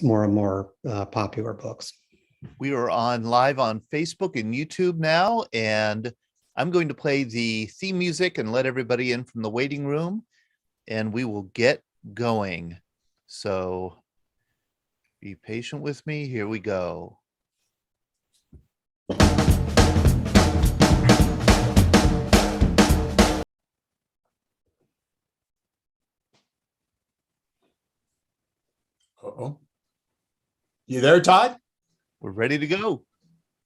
more and more popular books. We are live on Facebook and YouTube now, and I'm going to play the theme music and let everybody in from the waiting room, and we will get going. So be patient with me. Here we go. Uh-oh. You there, Todd? We're ready to go.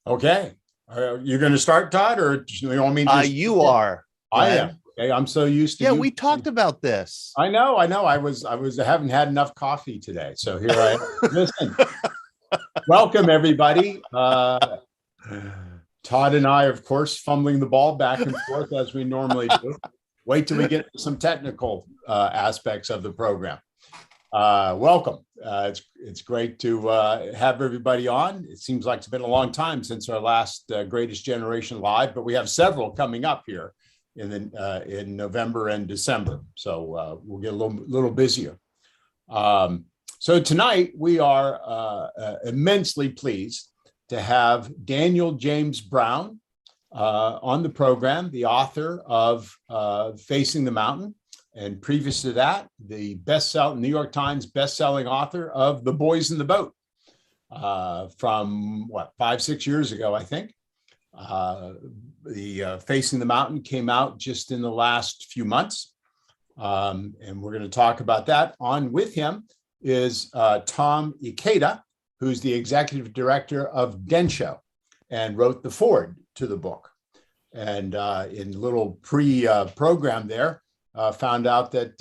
Okay. You're going to start, Todd, or do you want me to? You are. I am. Okay. I'm so used to. Yeah, we talked about this. I know. I haven't had enough coffee today, so here I am. Listen. Welcome, everybody. Todd and I, of course, fumbling the ball back and forth as we normally do. Wait till we get to some technical aspects of the program. Welcome. It's great to have everybody on. It seems like it's been a long time since our last Greatest Generation Live, but we have several coming up here in November and December. So we'll get a little busier. So tonight we are immensely pleased to have Daniel James Brown on the program, the author of Facing the Mountain. And previous to that, the New York Times best-selling author of The Boys in the Boat from 5-6 years ago, I think. The Facing the Mountain came out just in the last few months. And we're going to talk about that. On with him is Tom Ikeda, who's the executive director of Densho and wrote the foreword to the book. And in little pre-program there, found out that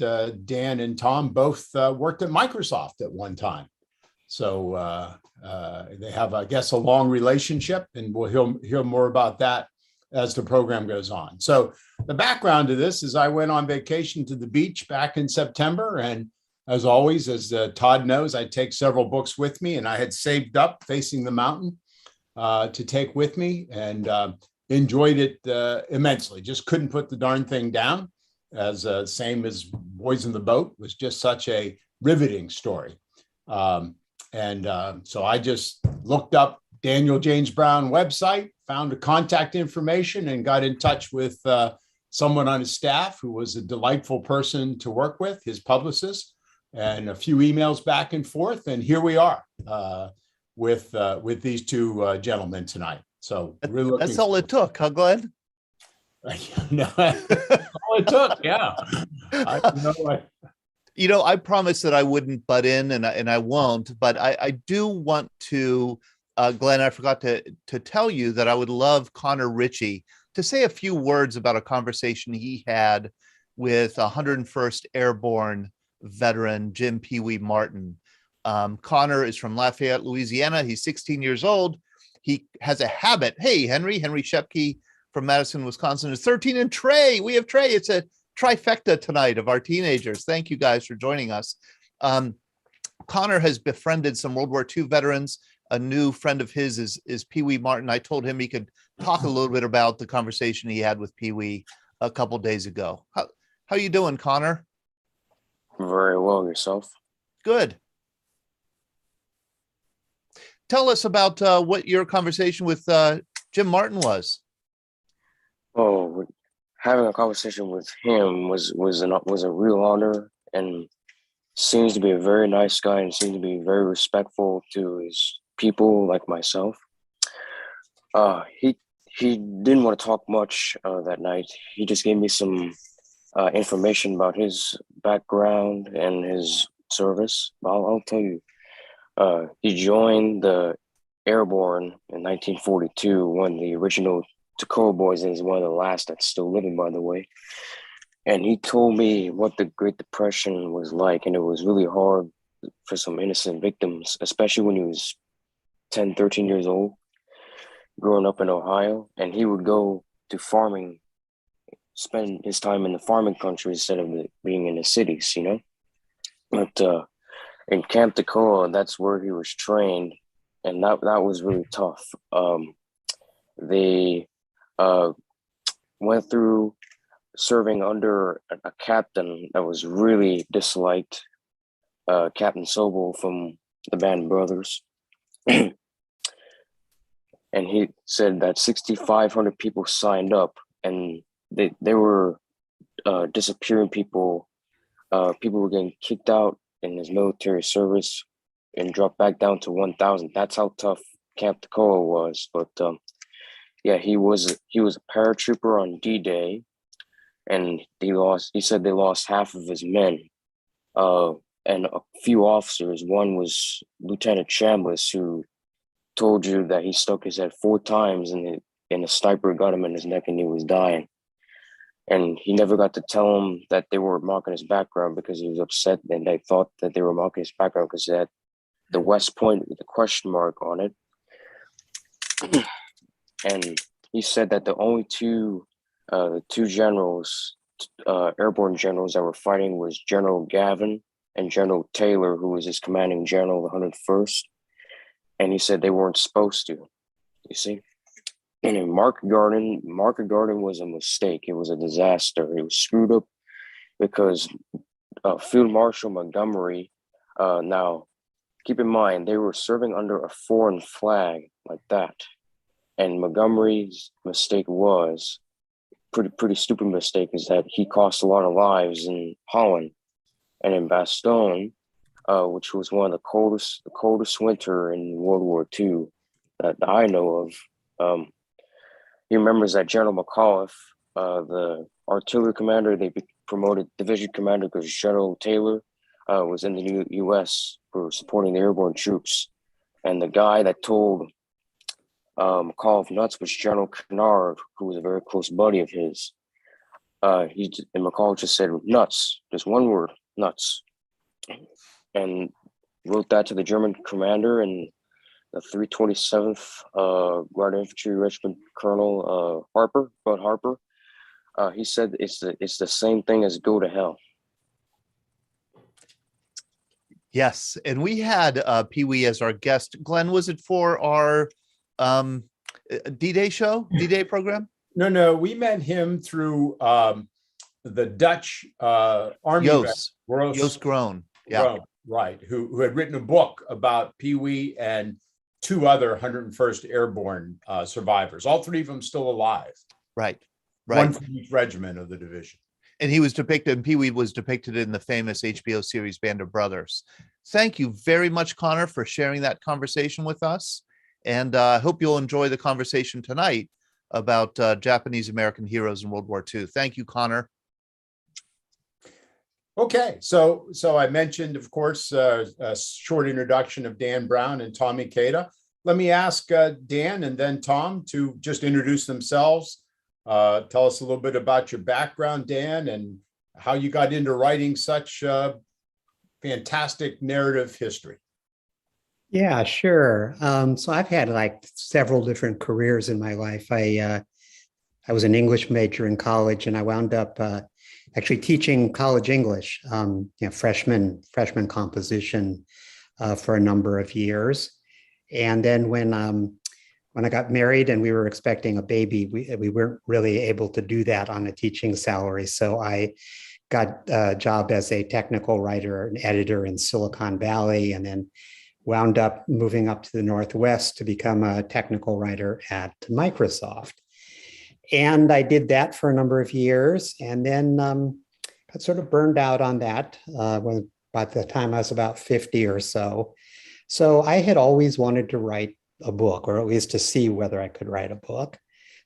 Dan and Tom both worked at Microsoft at one time. So they have, I guess, a long relationship, and we'll hear more about that as the program goes on. So the background to this is I went on vacation to the beach back in September. And as always, as Todd knows, I take several books with me, and I had saved up Facing the Mountain to take with me, and enjoyed it immensely. Just couldn't put the darn thing down. As same as Boys in the Boat, was just such a riveting story. So I just looked up Daniel James Brown website, found the contact information, and got in touch with someone on his staff who was a delightful person to work with, his publicist, and a few emails back and forth. And here we are with these two gentlemen tonight. So really that's all it took, huh, Glenn? No, all it took, yeah. I promised that I wouldn't butt in, and I won't. But I do want to, Glenn. I forgot to tell you that I would love Connor Ritchie to say a few words about a conversation he had with 101st Airborne veteran Jim Pee Wee Martin. Connor is from Lafayette, Louisiana. He's 16 years old. He has a habit. Hey, Henry Shepke from Madison, Wisconsin is 13, and Trey. We have Trey. It's a trifecta tonight of our teenagers. Thank you guys for joining us. Connor has befriended some World War II veterans. A new friend of his is Pee Wee Martin. I told him he could talk a little bit about the conversation he had with Pee Wee a couple days ago. How you doing, Connor? Very well, yourself? Good. Tell us about what your conversation with Jim Martin was. Oh, having a conversation with him was a real honor, and seems to be a very nice guy, and seems to be very respectful to his people like myself. He didn't want to talk much that night. He just gave me some information about his background and his service. I'll tell you. He joined the Airborne in 1942 when the original Tokiwa boys, and is one of the last that's still living, by the way. And he told me what the Great Depression was like, and it was really hard for some innocent victims, especially when he was 10, 13 years old, growing up in Ohio. And he would go to farming, spend his time in the farming country instead of being in the cities, you know? But in Camp Tokiwa, that's where he was trained, and that was really tough. They went through serving under a captain that was really disliked, Captain Sobel from the band brothers. And he said that 6,500 people signed up, and they were disappearing people. People were getting kicked out in his military service and dropped back down to 1,000. That's how tough Camp Toccoa was. But yeah, he was a paratrooper on D-Day, and he said they lost half of his men, and a few officers. One was Lieutenant Chambliss, who told you that he stuck his head 4 times and a sniper got him in his neck and he was dying. And he never got to tell him that they were mocking his background, because he was upset and they thought that they were mocking his background because they had the West Point with a question mark on it. And he said that the only two generals, airborne generals that were fighting was General Gavin and General Taylor, who was his commanding general, the 101st. And he said they weren't supposed to, you see. And in Market Garden was a mistake. It was a disaster. It was screwed up because Field Marshal Montgomery, now keep in mind, they were serving under a foreign flag like that. And Montgomery's mistake was, pretty stupid mistake, is that he cost a lot of lives in Holland and in Bastogne, which was one of the coldest winter in World War II that I know of. He remembers that General McAuliffe, the artillery commander, they promoted division commander because General Taylor was in the U.S. for supporting the airborne troops. And the guy that told McAuliffe nuts was General Kennard, who was a very close buddy of his. And McAuliffe just said nuts, just one word, nuts. And wrote that to the German commander, and the 327th Guardia Infantry Regiment Colonel Bud Harper, he said it's the same thing as go to hell. Yes, and we had Pee Wee as our guest. Glenn, was it for our D-Day show, D-Day program? No, we met him through the Dutch Army. Joost Groen. Yeah. Right, who had written a book about Pee Wee and 2 other 101st Airborne survivors. All 3 of them still alive. Right. One from each regiment of the division. And he was depicted, and Pee Wee was depicted in the famous HBO series Band of Brothers. Thank you very much, Connor, for sharing that conversation with us. And I hope you'll enjoy the conversation tonight about Japanese American heroes in World War II. Thank you, Connor. Okay, so I mentioned, of course, a short introduction of Dan Brown and Tom Ikeda. Let me ask Dan and then Tom to just introduce themselves. Tell us a little bit about your background, Dan, and how you got into writing such fantastic narrative history. Yeah, sure. So I've had like several different careers in my life. I was an English major in college, and I wound up actually teaching college English, freshman composition for a number of years. And then when I got married and we were expecting a baby, we weren't really able to do that on a teaching salary. So I got a job as a technical writer and editor in Silicon Valley, and then wound up moving up to the Northwest to become a technical writer at Microsoft. And I did that for a number of years, and then got sort of burned out on that by the time I was about 50 or so. So I had always wanted to write a book, or at least to see whether I could write a book.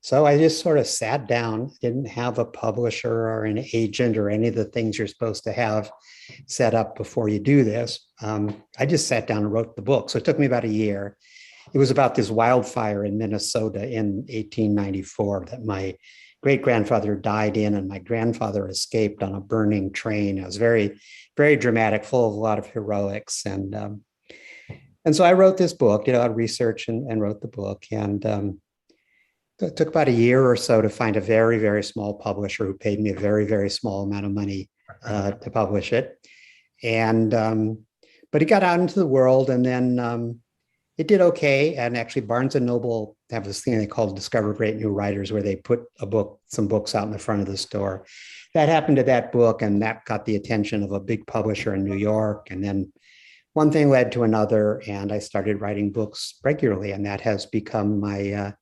So I just sort of sat down, didn't have a publisher or an agent or any of the things you're supposed to have set up before you do this. I just sat down and wrote the book. So it took me about a year. It was about this wildfire in Minnesota in 1894 that my great-grandfather died in, and my grandfather escaped on a burning train. It was very, very dramatic, full of a lot of heroics. And so I wrote this book, I researched and wrote the book. And it took about a year or so to find a very, very small publisher who paid me a very, very small amount of money to publish it. But it got out into the world, and then it did okay. And actually Barnes and Noble have this thing they call Discover Great New Writers, where they put some books out in the front of the store. That happened to that book, and that got the attention of a big publisher in New York. And then one thing led to another, and I started writing books regularly, and that's become my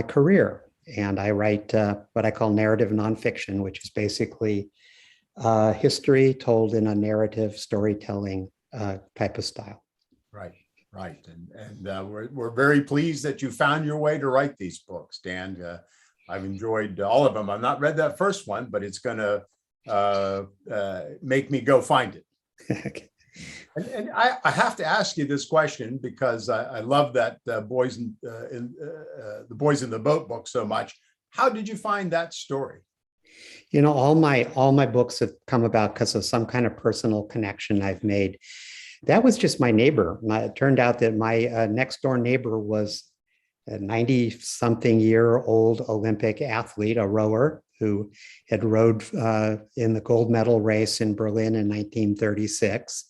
career. And I write what I call narrative nonfiction, which is basically history told in a narrative storytelling type of style. Right, right. And we're very pleased that you found your way to write these books, Dan. I've enjoyed all of them. I've not read that first one, but it's going to make me go find it. And I have to ask you this question because I love that the Boys in the Boat book so much. How did you find that story? You know, all my books have come about because of some kind of personal connection I've made. That was just my neighbor. It turned out that my next door neighbor was a 90-something-year-old Olympic athlete, a rower who had rowed in the gold medal race in Berlin in 1936.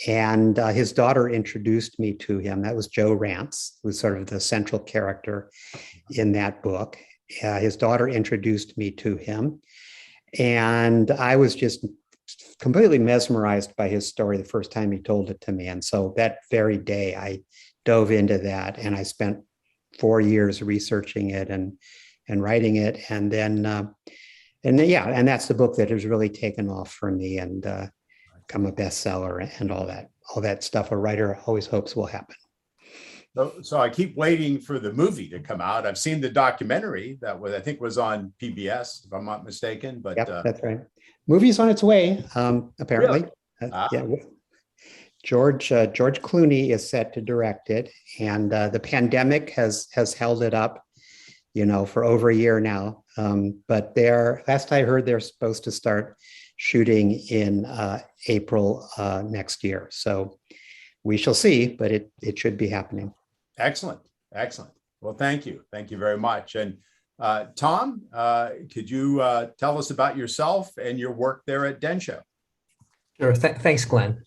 And his daughter introduced me to him. That was Joe Rance, who was sort of the central character in that book. His daughter introduced me to him. And I was just completely mesmerized by his story the first time he told it to me. And so that very day, I dove into that, and I spent 4 years researching it and writing it. And that's the book that has really taken off for me and become a bestseller and all that stuff a writer always hopes will happen. So I keep waiting for the movie to come out. I've seen the documentary that I think was on PBS, if I'm not mistaken. But yep, that's right. Movie's on its way, apparently. Really? George Clooney is set to direct it, and the pandemic has held it up, for over a year now. But last I heard, they're supposed to start shooting in April next year. So we shall see, but it should be happening. Excellent. Well, thank you very much. And Tom, could you tell us about yourself and your work there at Densho? Sure. Thanks, Glenn.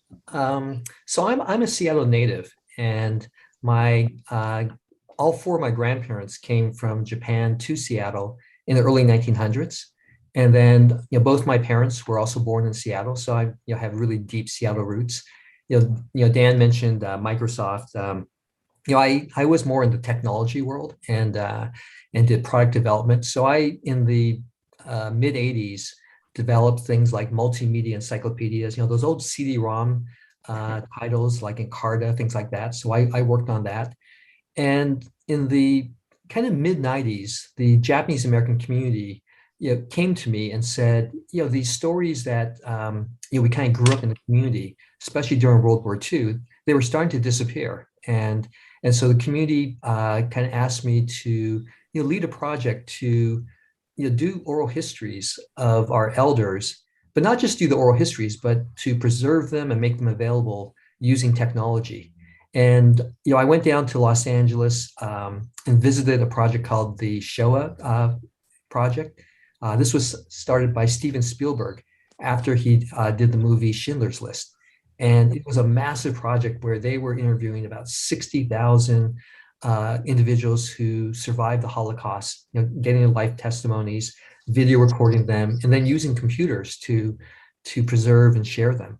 So I'm a Seattle native, and all four of my grandparents came from Japan to Seattle in the early 1900s. And then, both my parents were also born in Seattle, so I have really deep Seattle roots. Dan mentioned Microsoft. I was more in the technology world and did product development. So in the mid 80s, developed things like multimedia encyclopedias, those old CD-ROM titles like Encarta, things like that. So I worked on that. And in the kind of mid 90s, the Japanese American community came to me and said, these stories that we kind of grew up in the community, especially during World War II, they were starting to disappear. And so the community kind of asked me to lead a project to do oral histories of our elders, but not just do the oral histories, but to preserve them and make them available using technology. And I went down to Los Angeles and visited a project called the Showa Project. This was started by Steven Spielberg after he did the movie Schindler's List. And it was a massive project where they were interviewing about 60,000 individuals who survived the Holocaust, getting their life testimonies, video recording them, and then using computers to preserve and share them.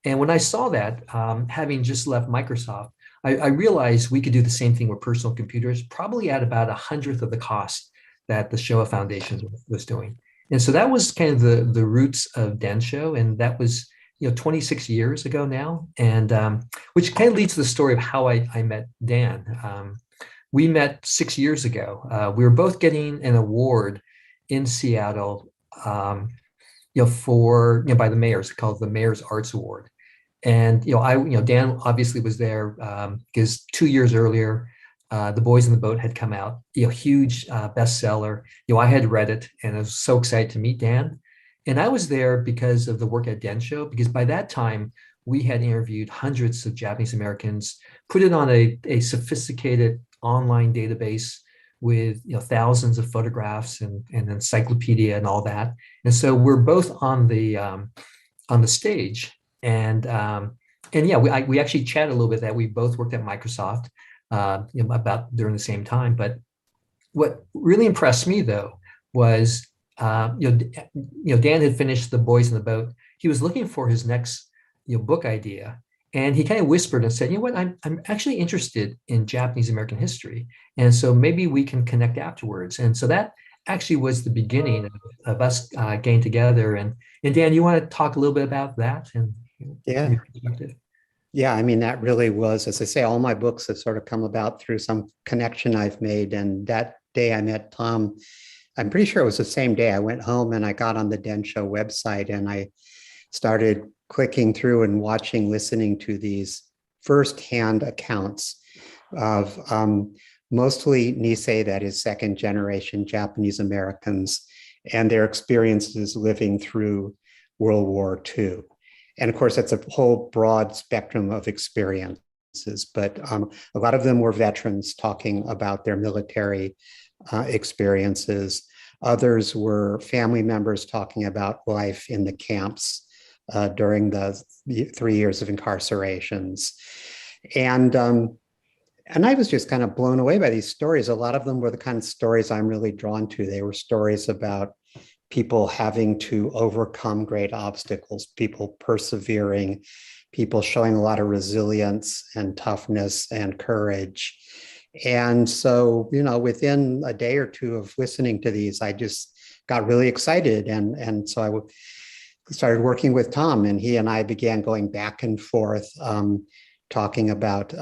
And when I saw that, having just left Microsoft, I realized we could do the same thing with personal computers, probably at about 1/100th of the cost that the Showa Foundation was doing. And so that was kind of the roots of Densho, and that was 26 years ago now, and which kind of leads to the story of how I met Dan. We met 6 years ago. We were both getting an award in Seattle, for by the mayors, called the Mayor's Arts Award. And Dan obviously was there because 2 years earlier, The Boys in the Boat had come out, huge bestseller. I had read it, and I was so excited to meet Dan. And I was there because of the work at Densho, because by that time, we had interviewed hundreds of Japanese Americans, put it on a sophisticated online database with thousands of photographs and encyclopedia and all that. And so we're both on the stage, and we actually chatted a little bit that we both worked at Microsoft about during the same time. But what really impressed me though was Dan had finished The Boys in the Boat. He was looking for his next book idea, And he kind of whispered and said, you know what, I'm actually interested in Japanese American history. And so maybe we can connect afterwards. And so that actually was the beginning of us getting together. And Dan, you want to talk a little bit about that and Yeah. your perspective? Yeah, I mean, that really was, as I say, all my books have sort of come about through some connection I've made. And that day I met Tom, I'm pretty sure it was the same day I went home and I got on the Densho website and I started clicking through and watching, listening to these firsthand accounts of mostly Nisei, that is second generation Japanese Americans, and their experiences living through World War II. And of course, that's a whole broad spectrum of experiences, but a lot of them were veterans talking about their military experiences. Others were family members talking about life in the camps during the 3 years of incarcerations. And I was just kind of blown away by these stories. A lot of them were the kind of stories I'm really drawn to. They were stories about people having to overcome great obstacles, people persevering, people showing a lot of resilience and toughness and courage. And so, within a day or two of listening to these, I just got really excited. And so I started working with Tom, and he and I began going back and forth, talking about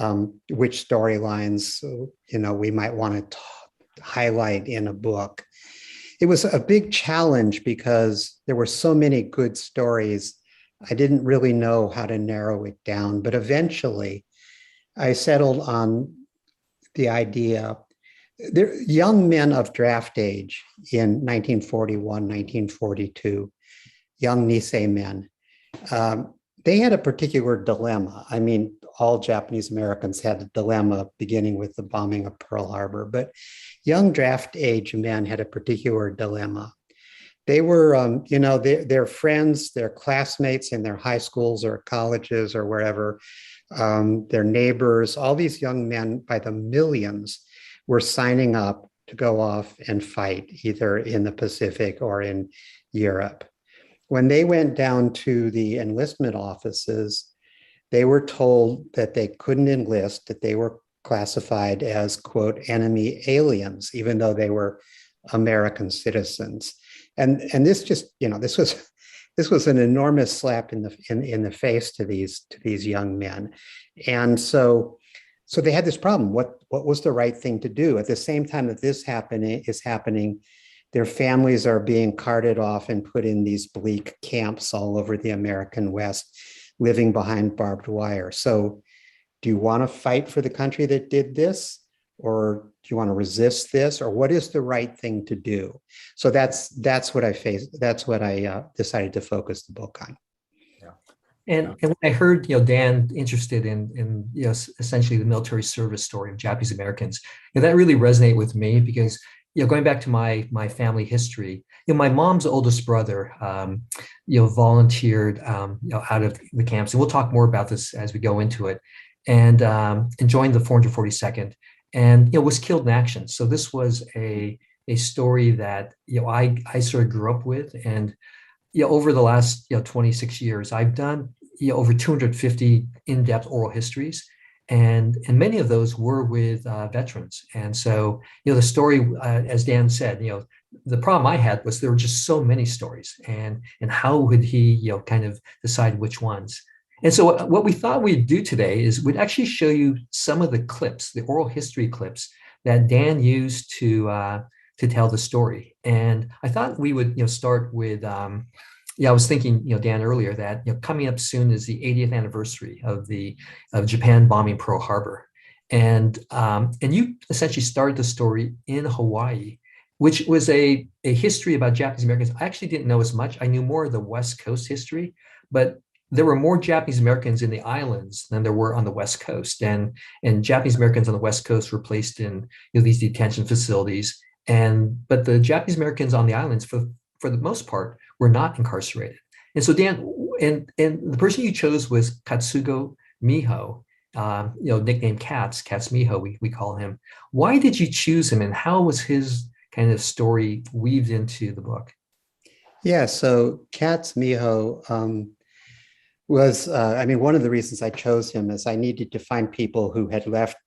which storylines, we might want to highlight in a book. It was a big challenge because there were so many good stories. I didn't really know how to narrow it down, but eventually I settled on the idea. Young men of draft age in 1941, 1942, young Nisei men, they had a particular dilemma. I mean, all Japanese Americans had a dilemma beginning with the bombing of Pearl Harbor, but young draft age men had a particular dilemma. They were, their friends, their classmates in their high schools or colleges or wherever, their neighbors, all these young men by the millions were signing up to go off and fight either in the Pacific or in Europe. When they went down to the enlistment offices, they were told that they couldn't enlist, that they were classified as, quote, enemy aliens, even though they were American citizens. And this just, this was an enormous slap in the face to these young men. And so they had this problem. What was the right thing to do? At the same time that this is happening, their families are being carted off and put in these bleak camps all over the American West, living behind barbed wire. So do you want to fight for the country that did this? Or do you want to resist this? Or what is the right thing to do? So that's what I faced. That's what I decided to focus the book on. And when I heard, Dan interested in essentially the military service story of Japanese Americans, that really resonated with me because, going back to my family history, my mom's oldest brother, volunteered, out of the camps, and we'll talk more about this as we go into it, and joined the 442nd, and was killed in action. So this was a story that I sort of grew up with, and over the last 26 years, I've done over 250 in-depth oral histories, and many of those were with veterans. And so the story, as Dan said, the problem I had was there were just so many stories, and how would he kind of decide which ones? And so what we thought we'd do today is we'd actually show you some of the clips, the oral history clips that Dan used to tell the story. And I thought we would start with I was thinking, Dan, earlier that coming up soon is the 80th anniversary of Japan bombing Pearl Harbor, and you essentially started the story in Hawaii, which was a history about Japanese Americans. I actually didn't know as much. I knew more of the West Coast history, but there were more Japanese Americans in the islands than there were on the West Coast, and Japanese Americans on the West Coast were placed in these detention facilities, but the Japanese Americans on the islands, for the most part, were not incarcerated. And so Dan, and the person you chose was Katsugo Miho, nicknamed Katz Miho, we call him. Why did you choose him, and how was his kind of story weaved into the book? Yeah, so Katz Miho was, I mean, one of the reasons I chose him is I needed to find people who had left,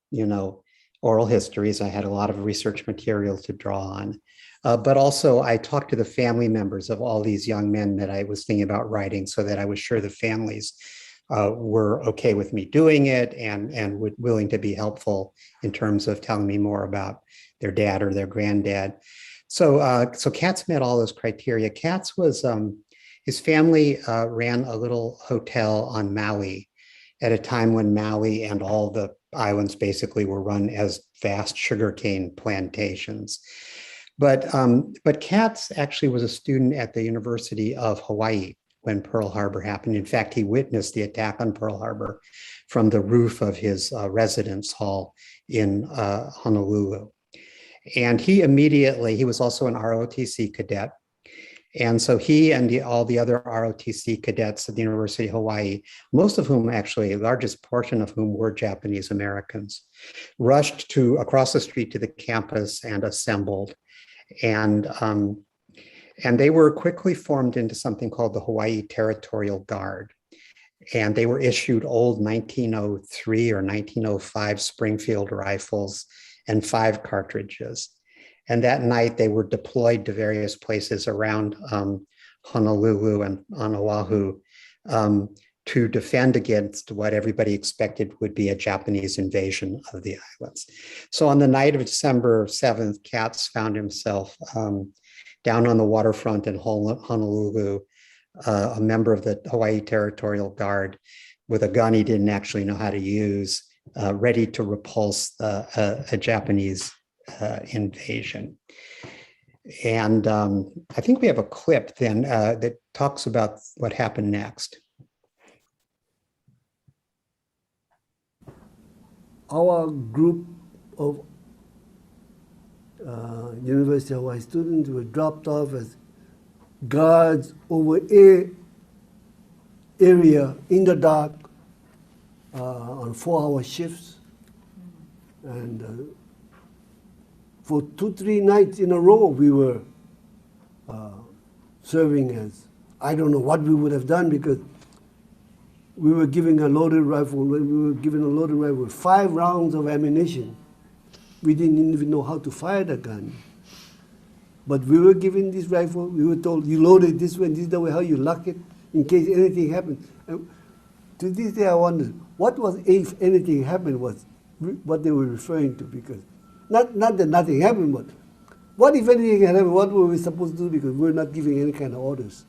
oral histories. I had a lot of research material to draw on. But also I talked to the family members of all these young men that I was thinking about writing so that I was sure the families were okay with me doing it and would willing to be helpful in terms of telling me more about their dad or their granddad. So Katz met all those criteria. Katz was, his family ran a little hotel on Maui at a time when Maui and all the islands basically were run as vast sugarcane plantations. But Katz actually was a student at the University of Hawaii when Pearl Harbor happened. In fact, he witnessed the attack on Pearl Harbor from the roof of his residence hall in Honolulu. And he was also an ROTC cadet. And so he and all the other ROTC cadets at the University of Hawaii, most of whom actually, the largest portion of whom were Japanese Americans, rushed across the street to the campus and assembled. And they were quickly formed into something called the Hawaii Territorial Guard. And they were issued old 1903 or 1905 Springfield rifles and 5 cartridges. And that night they were deployed to various places around Honolulu and on Oahu to defend against what everybody expected would be a Japanese invasion of the islands. So on the night of December 7th, Katz found himself down on the waterfront in Honolulu, a member of the Hawaii Territorial Guard with a gun he didn't actually know how to use, ready to repulse a Japanese invasion. And I think we have a clip then that talks about what happened next. Our group of University of Hawaii students were dropped off as guards over area in the dark on 4-hour shifts. And for 2-3 nights in a row, we were serving as, I don't know what we would have done because we were given a loaded rifle. We were given a loaded rifle with 5 rounds of ammunition. We didn't even know how to fire the gun. But we were given this rifle. We were told, you load it this way, and this is the way how you lock it in case anything happens. And to this day, I wonder, what was if anything happened was what they were referring to, because not that nothing happened, but what if anything had happened, what were we supposed to do, because we're not giving any kind of orders.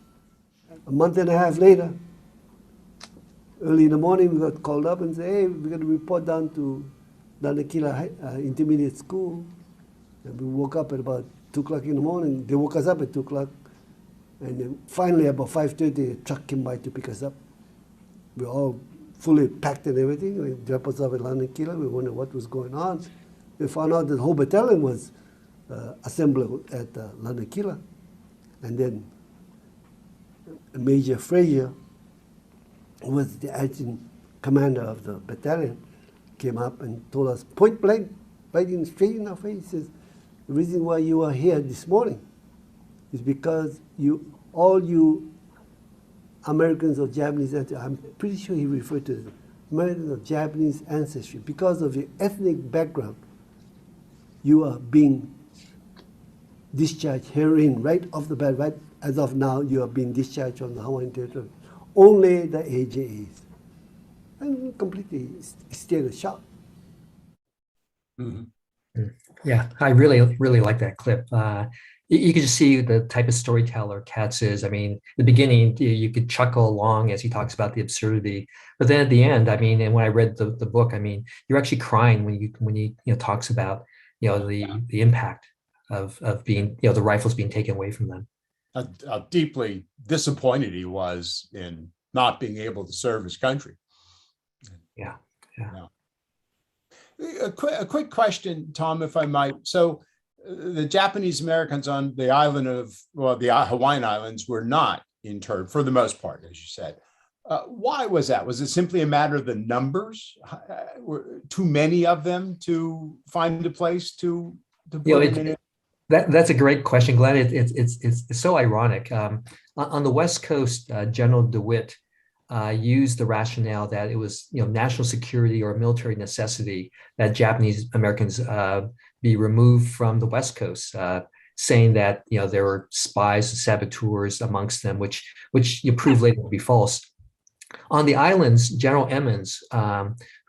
A month and a half later, early in the morning, we got called up and said, hey, we're going to report down to Lanakila Intermediate School. And we woke up at about 2 o'clock in the morning. They woke us up at 2 o'clock. And then finally, about 5:30, a truck came by to pick us up. We were all fully packed and everything. They dropped us off at Lanakila. We wondered what was going on. We found out that the whole battalion was assembled at Lanakila. And then Major Frazier, who was the acting commander of the battalion, came up and told us point blank, right straight in our face, he says, the reason why you are here this morning is because all you Americans of Japanese ancestry, I'm pretty sure he referred to Americans of Japanese ancestry, because of your ethnic background, you are being discharged herein right off the bat, right as of now, you are being discharged from the Hawaiian Territory. Only the AJAs. And completely still shocked. Mm-hmm. Yeah, I really like that clip. You could just see the type of storyteller Katz is. I mean, the beginning, you could chuckle along as he talks about the absurdity, but then at the end, I mean, and when I read the book, I mean, you're actually crying when he talks about the impact of being the rifles being taken away from them. How deeply disappointed he was in not being able to serve his country. Yeah. A quick question, Tom, if I might. So the Japanese Americans on the the Hawaiian Islands were not interned for the most part, as you said. Why was that? Was it simply a matter of the numbers? Were too many of them to find a place to put them in? That's a great question, Glenn. It's so ironic. On the West Coast, General DeWitt used the rationale that it was, national security or military necessity that Japanese Americans be removed from the West Coast, saying that there were spies and saboteurs amongst them, which you prove later to be false. On the islands, General Emmons,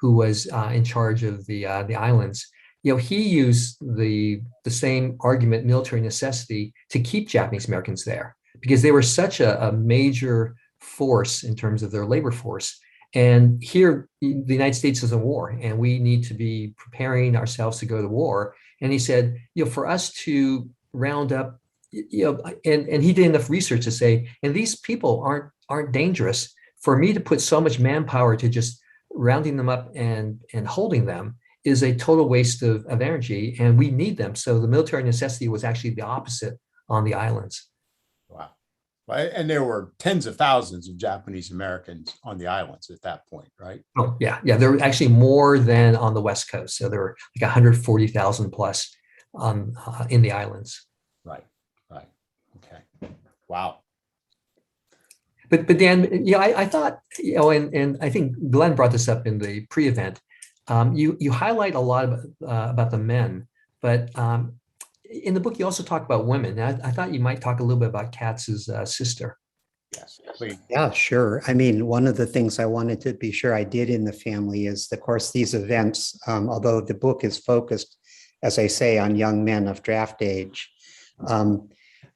who was in charge of the islands, he used the same argument, military necessity, to keep Japanese Americans there because they were such a major force in terms of their labor force. And here, the United States is in war, and we need to be preparing ourselves to go to war. And he said, for us to round up, and he did enough research to say, and these people aren't dangerous. For me to put so much manpower to just rounding them up and holding them is a total waste of energy, and we need them. So the military necessity was actually the opposite on the islands. Wow. And there were tens of thousands of Japanese Americans on the islands at that point, right? Oh, yeah. There were actually more than on the West Coast. So there were like 140,000 plus in the islands. Right. Okay. Wow. But Dan, I thought, and I think Glenn brought this up in the pre-event. You highlight a lot about the men, but in the book you also talk about women. I thought you might talk a little bit about Katz's sister. Yes, please. Yeah, sure. I mean, one of the things I wanted to be sure I did in the family is, of course, these events, although the book is focused, as I say, on young men of draft age,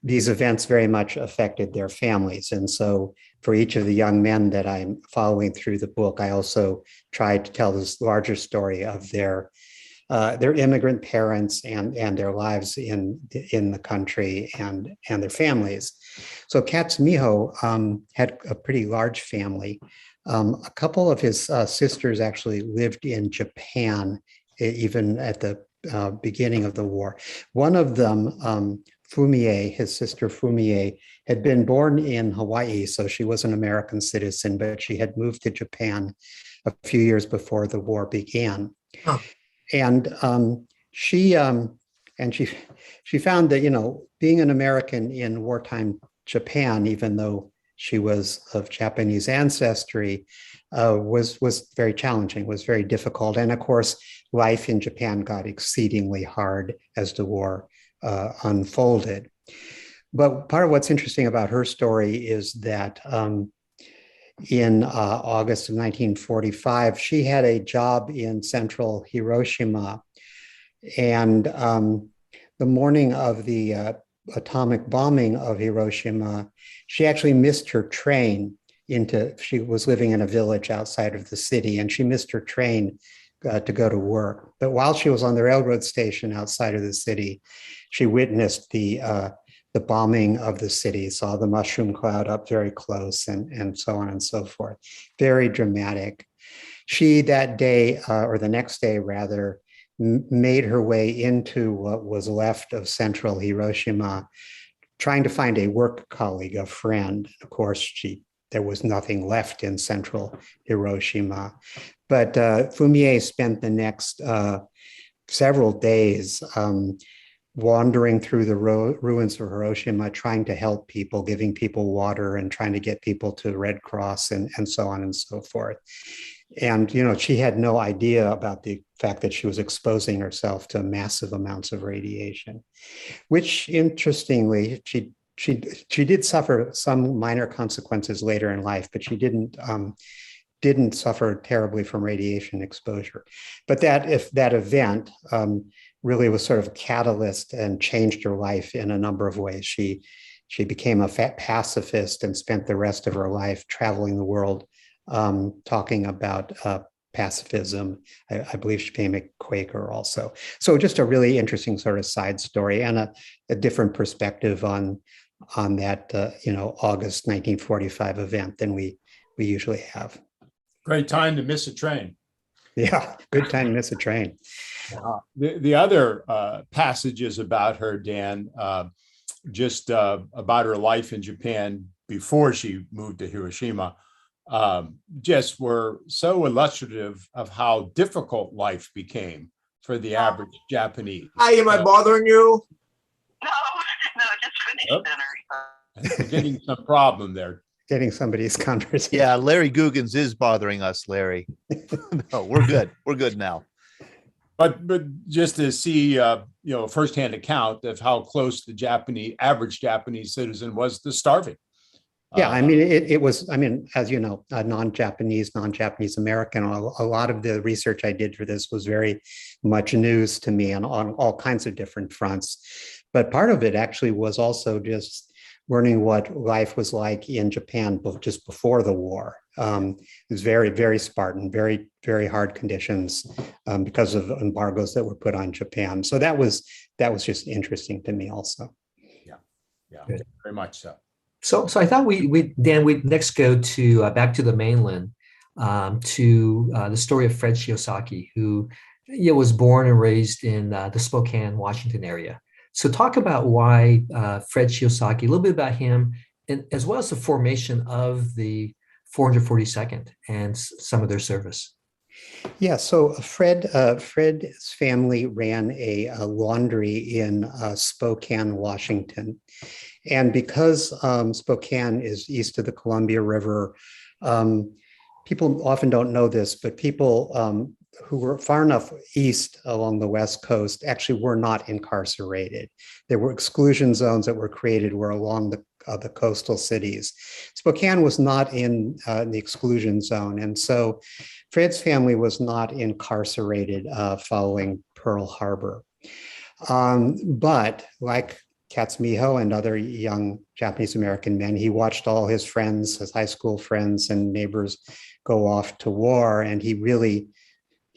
these events very much affected their families. And so for each of the young men that I'm following through the book, I also tried to tell this larger story of their immigrant parents and their lives in the country and their families. So Katsugo Miho had a pretty large family. A couple of his sisters actually lived in Japan, even at the beginning of the war. One of them, Fumie, his sister Fumie, had been born in Hawaii, so she was an American citizen, but she had moved to Japan a few years before the war began. Oh. And she found that, being an American in wartime Japan, even though she was of Japanese ancestry, was very challenging, was very difficult. And of course, life in Japan got exceedingly hard as the war unfolded. But part of what's interesting about her story is that in August of 1945, she had a job in central Hiroshima. And the morning of the atomic bombing of Hiroshima, she actually missed her train she was living in a village outside of the city, and she missed her train to go to work. But while she was on the railroad station outside of the city, she witnessed the bombing of the city, saw the mushroom cloud up very close, and so on and so forth. Very dramatic. She that day, or the next day rather, made her way into what was left of central Hiroshima, trying to find a work colleague, a friend. Of course, there was nothing left in central Hiroshima. But Fumie spent the next several days wandering through the ruins of Hiroshima, trying to help people, giving people water and trying to get people to the Red Cross and so on and so forth. And, she had no idea about the fact that she was exposing herself to massive amounts of radiation, which interestingly, she did suffer some minor consequences later in life, but she didn't suffer terribly from radiation exposure. But that event really was sort of a catalyst and changed her life in a number of ways. She became a pacifist and spent the rest of her life traveling the world, talking about pacifism. I believe she became a Quaker also. So just a really interesting sort of side story and a different perspective on that August 1945 event than we usually have. Great time to miss a train. Yeah, good time to miss a train. The other passages about her, Dan, just about her life in Japan before she moved to Hiroshima, just were so illustrative of how difficult life became for the average Japanese. Hi, am I bothering you? No, just finished dinner. We're getting some problem there. getting somebody's conversation. Yeah, Larry Guggens is bothering us, Larry. No, we're good. We're good now. But just to see, a firsthand account of how close the average Japanese citizen was to starving. Yeah, I mean, it was, I mean, as you know, non-Japanese American, a lot of the research I did for this was very much news to me on all kinds of different fronts. But part of it actually was also just learning what life was like in Japan just before the war. It was very, very Spartan, very, very hard conditions because of embargoes that were put on Japan. So that was just interesting to me also. Yeah, very much so. So I thought we'd next go to back to the mainland to the story of Fred Shiosaki, who was born and raised in the Spokane, Washington area. So talk about why Fred Shiosaki, a little bit about him, and as well as the formation of the 442nd and some of their service. Yeah, so Fred's family ran a laundry in Spokane, Washington. And because Spokane is east of the Columbia River, people often don't know this, but people who were far enough east along the West Coast actually were not incarcerated. There were exclusion zones that were created were along the coastal cities. Spokane was not in the exclusion zone. And so Fred's family was not incarcerated following Pearl Harbor. But like Katsugo Miho and other young Japanese American men, he watched all his friends, his high school friends and neighbors go off to war, and he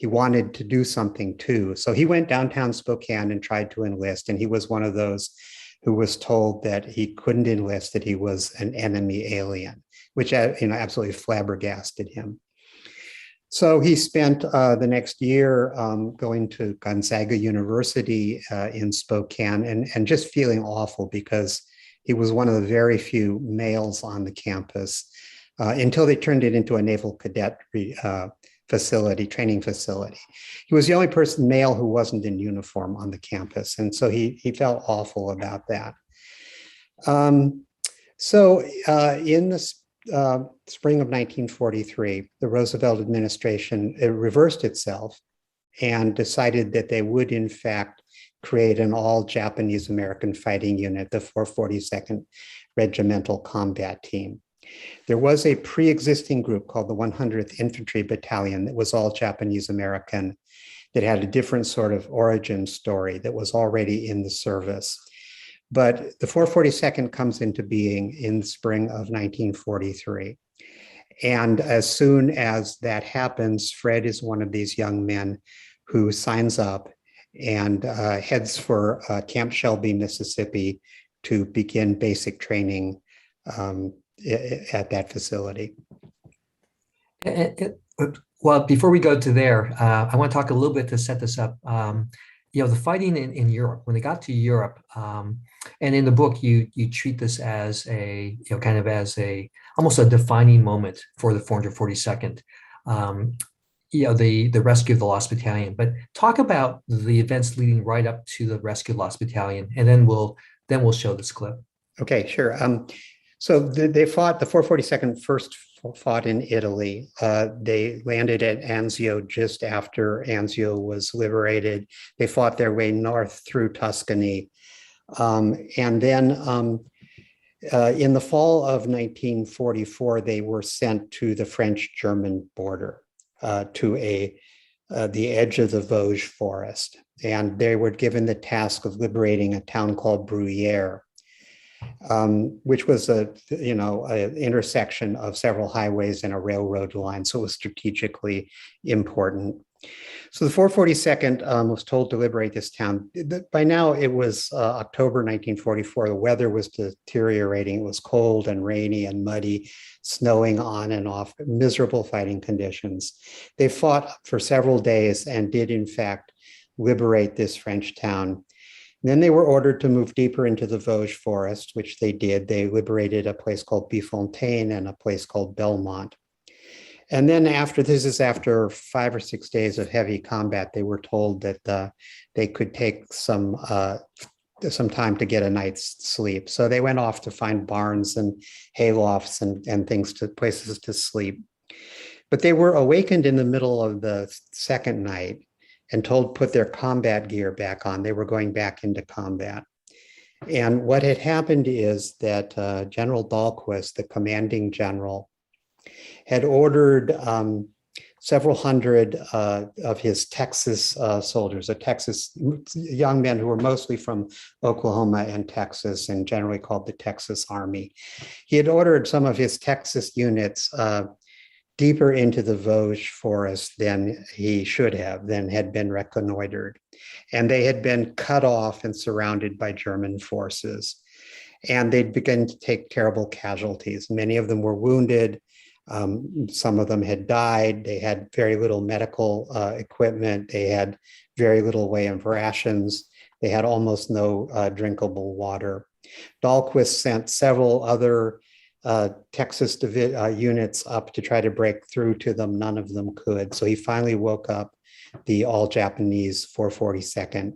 wanted to do something too. So he went downtown Spokane and tried to enlist, and he was one of those who was told that he couldn't enlist, that he was an enemy alien, which absolutely flabbergasted him. So he spent the next year going to Gonzaga University in Spokane and just feeling awful because he was one of the very few males on the campus until they turned it into a naval cadet training facility. He was the only male who wasn't in uniform on the campus. And so he felt awful about that. So in the spring of 1943, the Roosevelt administration reversed itself and decided that they would, in fact, create an all Japanese American fighting unit, the 442nd Regimental Combat Team. There was a pre-existing group called the 100th Infantry Battalion that was all Japanese American, that had a different sort of origin story that was already in the service. But the 442nd comes into being in the spring of 1943. And as soon as that happens, Fred is one of these young men who signs up and heads for Camp Shelby, Mississippi, to begin basic training at that facility. Well, before we go to there, I want to talk a little bit to set this up. The fighting in Europe, when they got to Europe, and in the book, you treat this as almost a defining moment for the 442nd. The rescue of the Lost Battalion. But talk about the events leading right up to the rescue of the Lost Battalion, and then we'll show this clip. Okay, sure. So they fought, the 442nd first fought in Italy. They landed at Anzio just after Anzio was liberated. They fought their way north through Tuscany. And then in the fall of 1944, they were sent to the French-German border, to the edge of the Vosges forest. And they were given the task of liberating a town called Bruyères, which was an intersection of several highways and a railroad line. So it was strategically important. So the 442nd was told to liberate this town. By now it was October 1944. The weather was deteriorating. It was cold and rainy and muddy, snowing on and off, miserable fighting conditions. They fought for several days and did in fact liberate this French town. Then they were ordered to move deeper into the Vosges forest, which they did. They liberated a place called Bifontaine and a place called Belmont. And then after 5 or 6 days of heavy combat, they were told that they could take some some time to get a night's sleep. So they went off to find barns and haylofts and places to sleep. But they were awakened in the middle of the second night and told put their combat gear back on. They were going back into combat. And what had happened is that General Dahlquist, the commanding general, had ordered several hundred of his Texas soldiers, young men who were mostly from Oklahoma and Texas and generally called the Texas Army. He had ordered some of his Texas units deeper into the Vosges forest than he should have, than had been reconnoitered. And they had been cut off and surrounded by German forces. And they'd begun to take terrible casualties. Many of them were wounded. Some of them had died. They had very little medical equipment. They had very little way of rations. They had almost no drinkable water. Dahlquist sent several other Texas units up to try to break through to them. None of them could. So he finally woke up the all-Japanese 442nd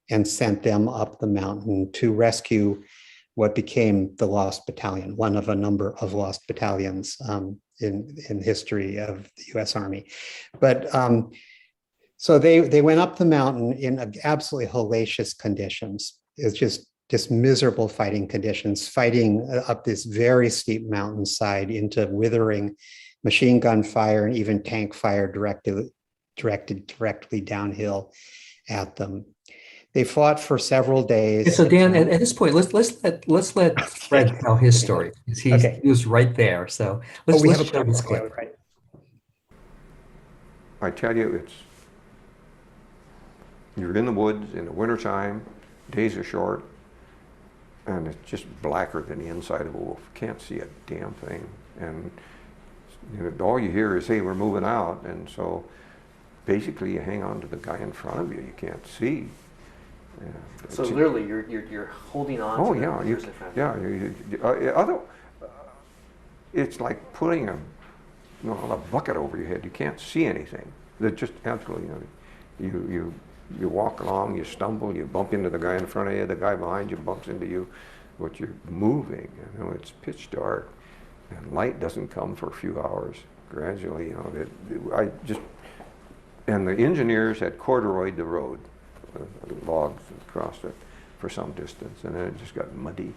and sent them up the mountain to rescue what became the Lost Battalion, one of a number of lost battalions in the history of the U.S. Army. But so they went up the mountain in absolutely hellacious conditions. It's just miserable fighting conditions, fighting up this very steep mountainside into withering machine gun fire and even tank fire directed directly downhill at them. They fought for several days. So Dan, at this point, let's let Fred tell his story. He was right there. So let's show this clip. Right. I tell you, you're in the woods in the wintertime, days are short, and it's just blacker than the inside of a wolf. Can't see a damn thing. And all you hear is, hey, we're moving out. And so basically you hang on to the guy in front of you. You can't see. Yeah. So literally, you're holding on. Oh yeah, it's like putting a bucket over your head. You can't see anything. They're just absolutely. You walk along, you stumble, you bump into the guy in front of you. The guy behind you bumps into you, but you're moving. It's pitch dark, and light doesn't come for a few hours. Gradually, and the engineers had corduroyed the road. Logs across it for some distance, and then it just got muddy.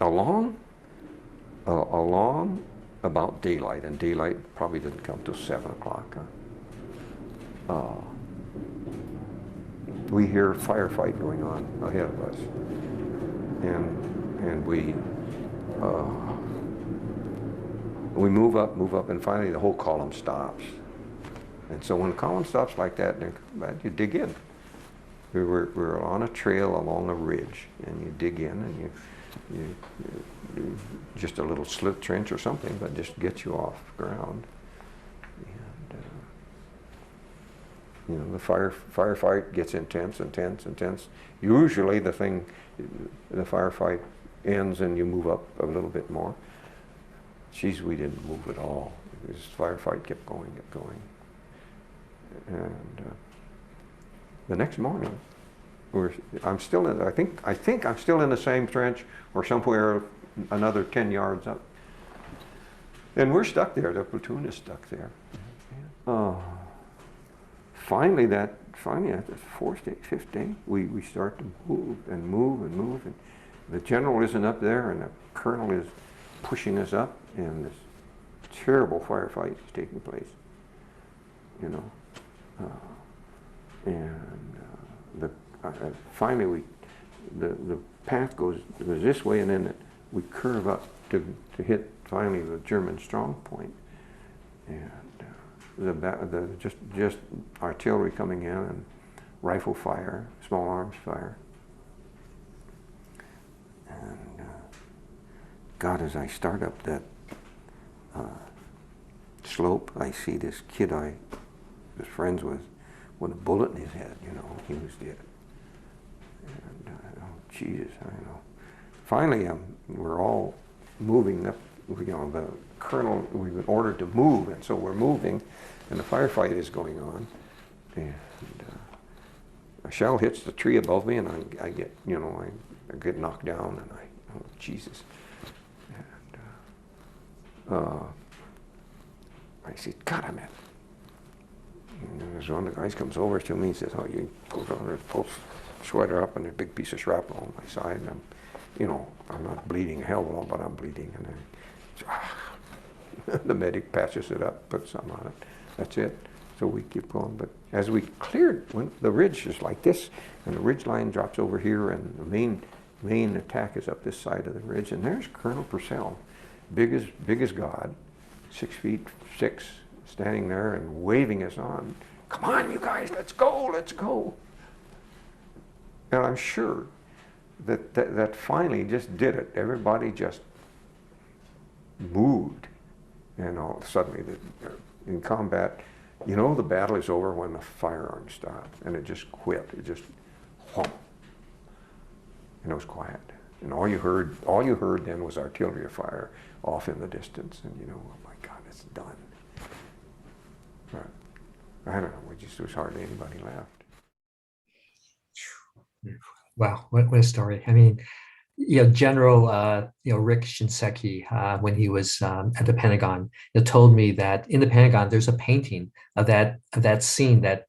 Along about daylight, and daylight probably didn't come till 7 o'clock. We hear a firefight going on ahead of us, and we move up, and finally the whole column stops. And so when the column stops like that, you dig in. We're on a trail along a ridge, and you dig in, and you just a little slit trench or something, but just gets you off ground. And the firefight gets intense. Usually the firefight ends, and you move up a little bit more. Geez, we didn't move at all. This firefight kept going. And the next morning, I'm still in. I think I'm still in the same trench, or somewhere another 10 yards up. And we're stuck there. The platoon is stuck there. Finally, at the fifth day, we start to move, and the general isn't up there, and the colonel is pushing us up, and this terrible firefight is taking place. Finally, the path goes this way, and then we curve up to hit finally the German strong point, and just artillery coming in and rifle fire, small arms fire, and God, as I start up that slope, I see this kid I was friends with a bullet in his head. He was dead. And oh Jesus, I know. Finally, we're all moving up. The colonel, we've been ordered to move, and so we're moving, and the firefight is going on. And a shell hits the tree above me, and I get, you know, I get knocked down, and oh, Jesus. And I said, God, I'm at. And then there's one of the guys comes over to me and says, oh, you pulls on her, pulls sweater up, and a big piece of shrapnel on my side, and I'm not bleeding a hell of a lot, but I'm bleeding, and then the medic patches it up, puts some on it. That's it. So we keep going. But as we cleared, when the ridge is like this, and the ridge line drops over here, and the main attack is up this side of the ridge, and there's Colonel Purcell, big as God, 6'6", standing there and waving us on. Come on, you guys, let's go, let's go. And I'm sure that finally just did it. Everybody just moved, and all suddenly in combat, you know, the battle is over when the firearms stop, and it just quit. It just whomp, and it was quiet. And all you heard then was artillery fire off in the distance, and you know, oh my God, it's done. But I don't know. There was hardly anybody left. Wow, what a story. I mean, you know, General Rick Shinseki, when he was at the Pentagon, told me that in the Pentagon there's a painting of that scene that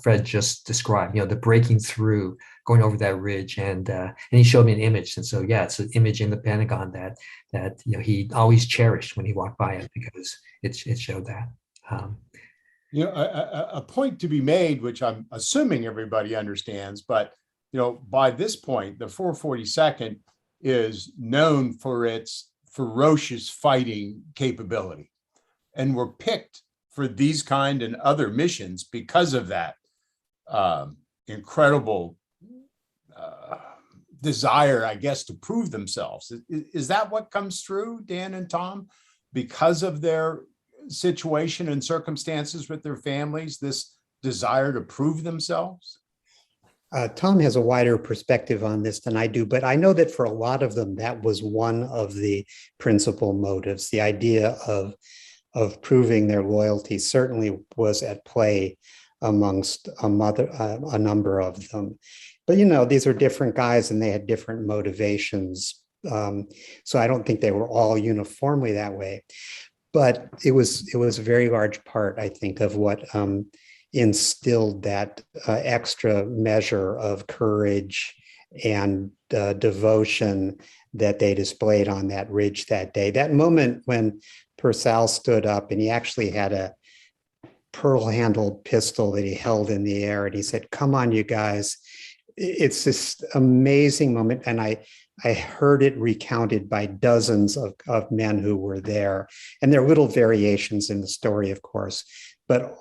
Fred just described. You know, the breaking through, going over that ridge, and he showed me an image. And so yeah, it's an image in the Pentagon that you know, he always cherished when he walked by it, because it showed that. You know, a point to be made, which I'm assuming everybody understands, but you know, by this point, the 442nd is known for its ferocious fighting capability, and were picked for these kind and other missions because of that incredible desire, I guess, to prove themselves. Is that what comes through, Dan and Tom, because of their situation and circumstances with their families, this desire to prove themselves? Tom has a wider perspective on this than I do, but I know that for a lot of them, that was one of the principal motives. The idea of proving their loyalty certainly was at play amongst a number of them. But, you know, these are different guys and they had different motivations. So I don't think they were all uniformly that way. But it was a very large part, I think, of what instilled that extra measure of courage and devotion that they displayed on that ridge that day. That moment when Purcell stood up and he actually had a pearl-handled pistol that he held in the air, and he said, "Come on, you guys." It's this amazing moment, and I heard it recounted by dozens of men who were there. And there are little variations in the story, of course, but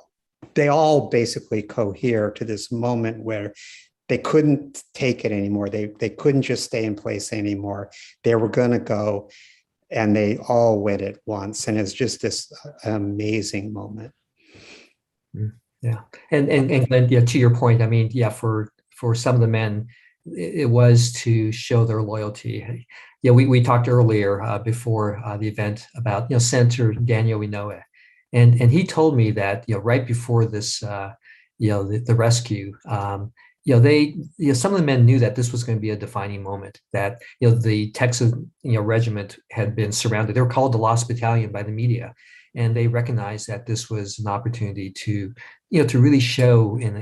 they all basically cohere to this moment where they couldn't take it anymore. They couldn't just stay in place anymore. They were going to go, and they all went at once. And it's just this amazing moment. Yeah. And Glenn, yeah, to your point, I mean, yeah, for some of the men, it was to show their loyalty. Yeah, we talked earlier before the event about, you know, Senator Daniel Inouye. And he told me that, you know, right before this, you know, the rescue, you know, some of the men knew that this was going to be a defining moment, that, you know, the Texas, you know, regiment had been surrounded. They were called the Lost Battalion by the media. And they recognized that this was an opportunity to, you know, to really show in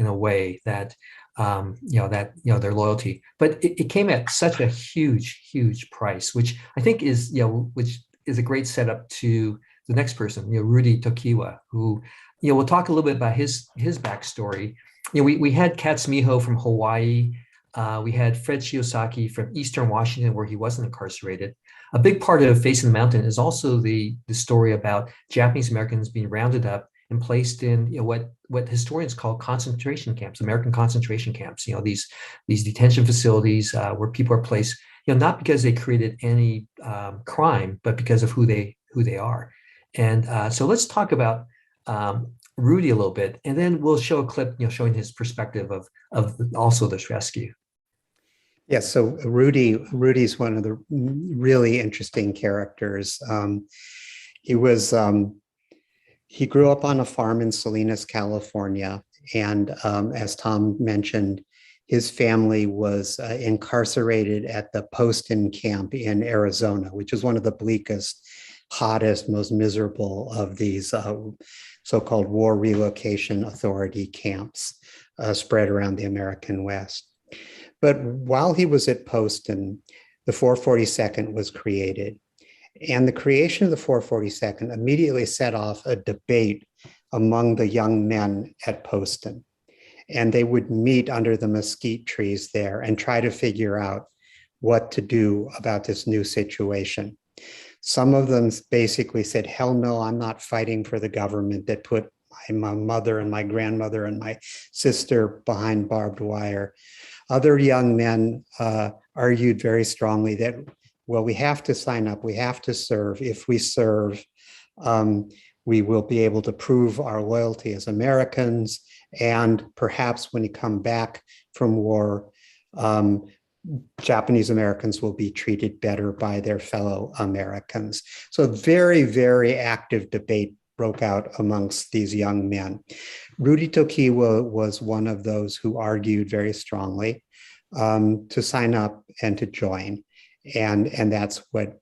a way that, you know, that, you know, their loyalty. But it came at such a huge price, which I think is, you know, which is a great setup to the next person, you know, Rudy Tokiwa, who, you know, we'll talk a little bit about his backstory. You know, we had Katsugo Miho from Hawaii. We had Fred Shiosaki from Eastern Washington, where he wasn't incarcerated. A big part of Facing the Mountain is also the story about Japanese Americans being rounded up and placed in, you know, what historians call concentration camps, American concentration camps. You know, these detention facilities where people are placed, you know, not because they created any crime, but because of who they are. And so let's talk about Rudy a little bit, and then we'll show a clip, you know, showing his perspective of also this rescue. Yeah, so Rudy's one of the really interesting characters. He grew up on a farm in Salinas, California, And as Tom mentioned, his family was incarcerated at the Postal camp in Arizona, which is one of the bleakest, hottest, most miserable of these so-called War Relocation Authority camps spread around the American West. But while he was at Postal, the 442nd was created. And the creation of the 442nd immediately set off a debate among the young men at Postal. And they would meet under the mesquite trees there and try to figure out what to do about this new situation. Some of them basically said, hell no, I'm not fighting for the government that put my mother and my grandmother and my sister behind barbed wire. Other young men argued very strongly that, well, we have to sign up, we have to serve. If we serve, we will be able to prove our loyalty as Americans. And perhaps when you come back from war, Japanese Americans will be treated better by their fellow Americans. So very, very active debate broke out amongst these young men. Rudy Tokiwa was one of those who argued very strongly to sign up and to join. And that's what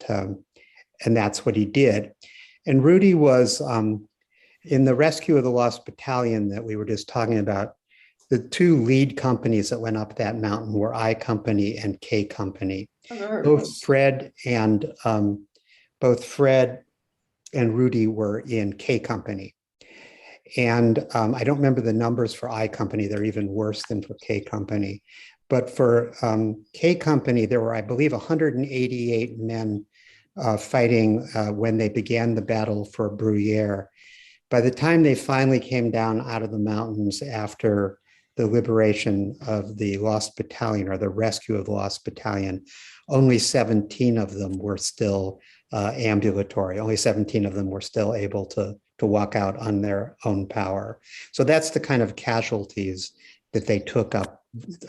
he did. And Rudy was in the rescue of the Lost Battalion that we were just talking about. The two lead companies that went up that mountain were I Company and K Company. Both Fred and Rudy were in K Company. And I don't remember the numbers for I Company. They're even worse than for K Company. But for K Company, there were, I believe, 188 men fighting when they began the battle for Bruyere. By the time they finally came down out of the mountains after the liberation of the Lost Battalion or the rescue of the Lost Battalion, only 17 of them were still ambulatory. Only 17 of them were still able to walk out on their own power. So that's the kind of casualties that they took up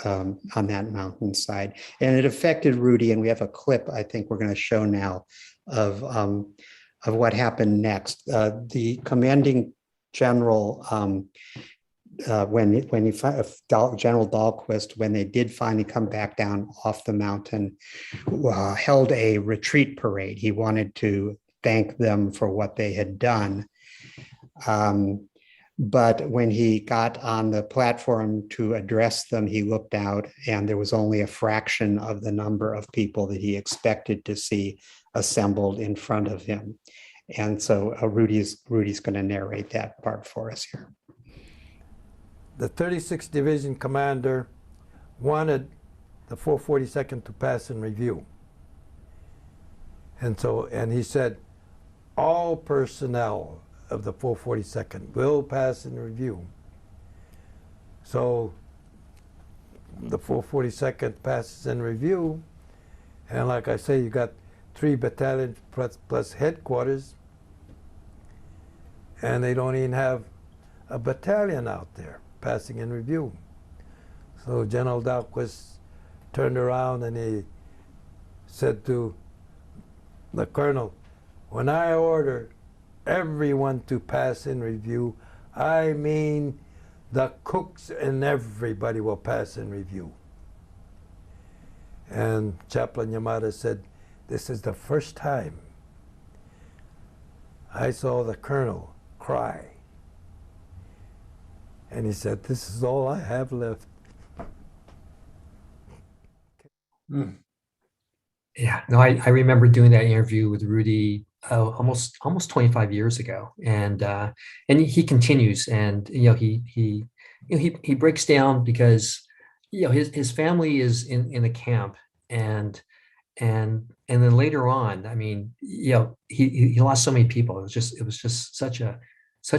on that mountainside. And it affected Rudy, and we have a clip I think we're going to show now of what happened next. The commanding general, General Dahlquist, when they did finally come back down off the mountain, held a retreat parade. He wanted to thank them for what they had done. But when he got on the platform to address them, he looked out and there was only a fraction of the number of people that he expected to see assembled in front of him. And so Rudy's going to narrate that part for us here. The 36th Division commander wanted the 442nd to pass in review. And he said, all personnel of the 442nd will pass in review. So the 442nd passes in review, and like I say, you got 3 battalions plus headquarters, and they don't even have a battalion out there passing in review. So General Dahlquist turned around and he said to the colonel, when I order everyone to pass in review, I mean the cooks and everybody will pass in review. And Chaplain Yamada said, this is the first time I saw the colonel cry. And he said, this is all I have left. Yeah, no, I remember doing that interview with Rudy almost 25 years ago, and he continues, and he breaks down because his family is in a camp, and then later on, I mean, he lost so many people. It was just such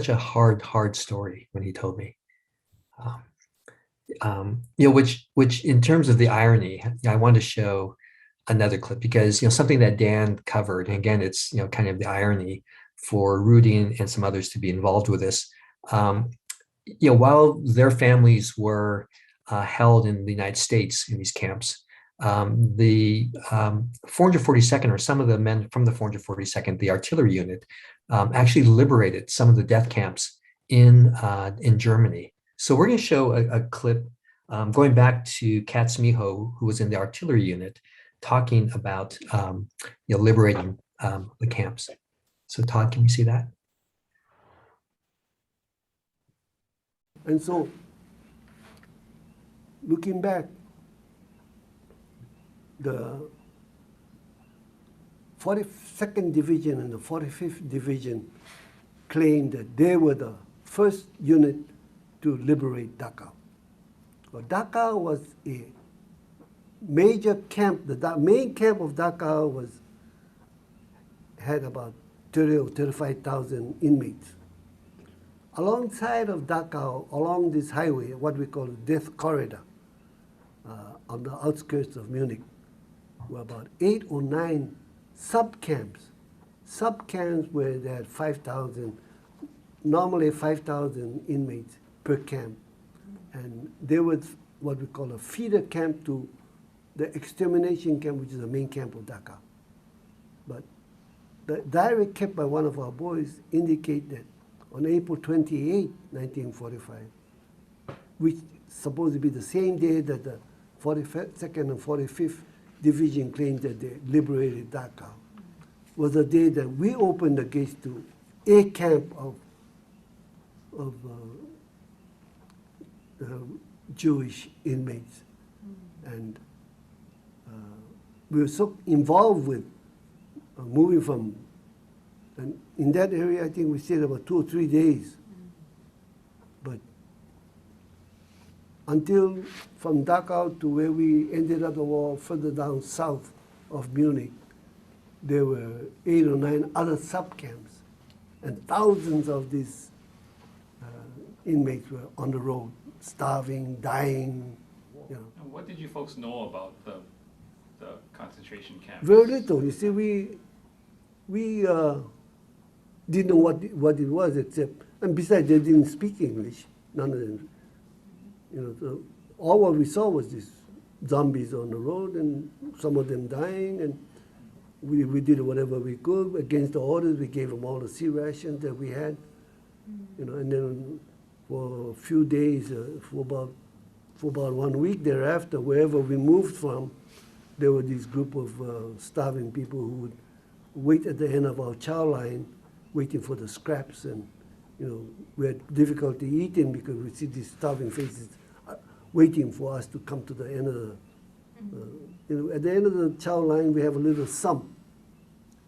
a hard story when he told me. Which in terms of the irony, I wanted to show another clip because something that Dan covered, and again, it's kind of the irony for Rudy and some others to be involved with this. While their families were held in the United States in these camps, the 442nd, or some of the men from the 442nd, the artillery unit, actually liberated some of the death camps in Germany So we're going to show a clip going back to Katsugo Miho, who was in the artillery unit, talking about liberating the camps. So Todd, can we see that? And so, looking back, the 42nd Division and the 45th Division claimed that they were the first unit to liberate Dachau. Well, Dachau was a major camp. The main camp of Dachau had about 30 or 35,000 inmates. Alongside of Dachau, along this highway, what we call Death Corridor, on the outskirts of Munich, were about 8 or 9 sub-camps. Sub-camps where they had 5,000, normally 5,000 inmates per camp. And they were what we call a feeder camp to the extermination camp, which is the main camp of Dachau. But the diary kept by one of our boys indicate that on April 28, 1945, which supposed to be the same day that the 42nd and 45th Division claimed that they liberated Dachau, was the day that we opened the gates to a camp of Jewish inmates. And we were so involved with moving from, and in that area, I think we stayed about 2 or 3 days. But until from Dachau to where we ended up the war further down south of Munich, there were 8 or 9 other sub-camps. And thousands of these inmates were on the road, starving, dying, you know. And what did you folks know about the concentration camps? Very little. You see, we didn't know what it was, except, and besides, they didn't speak English. None of them. You know, so all what we saw was these zombies on the road, and some of them dying, and we did whatever we could against the orders. We gave them all the sea rations that we had, you know, and then for a few days, for about 1 week thereafter, wherever we moved from, there were this group of starving people who would wait at the end of our chow line, waiting for the scraps, and you know, we had difficulty eating because we see these starving faces waiting for us to come to the end of the, you know, at the end of the chow line, we have a little sump,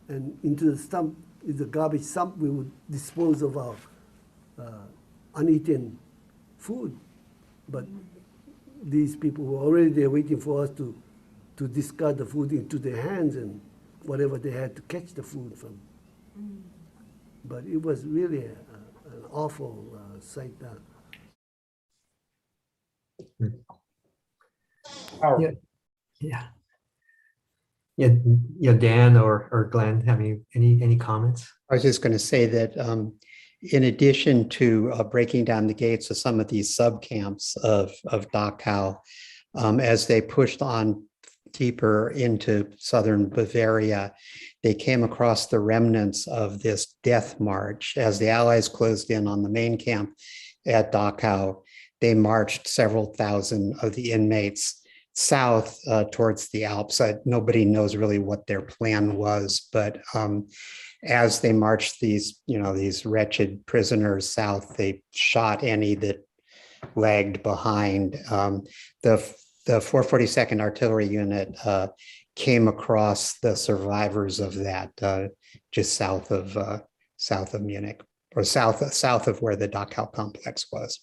and into the sump is the garbage sump. We would dispose of our uneaten food, but these people were already there waiting for us to discard the food into their hands and whatever they had to catch the food from. But it was really an awful sight. Yeah, Dan or Glenn, have any comments? I was just going to say that in addition to breaking down the gates of some of these sub-camps of Dachau, as they pushed on deeper into southern Bavaria, they came across the remnants of this death march. As the Allies closed in on the main camp at Dachau, they marched several thousand of the inmates south towards the Alps. Nobody knows really what their plan was, but as they marched these wretched prisoners south, they shot any that lagged behind. The 442nd Artillery Unit came across the survivors of that just south of Munich, or south of where the Dachau complex was.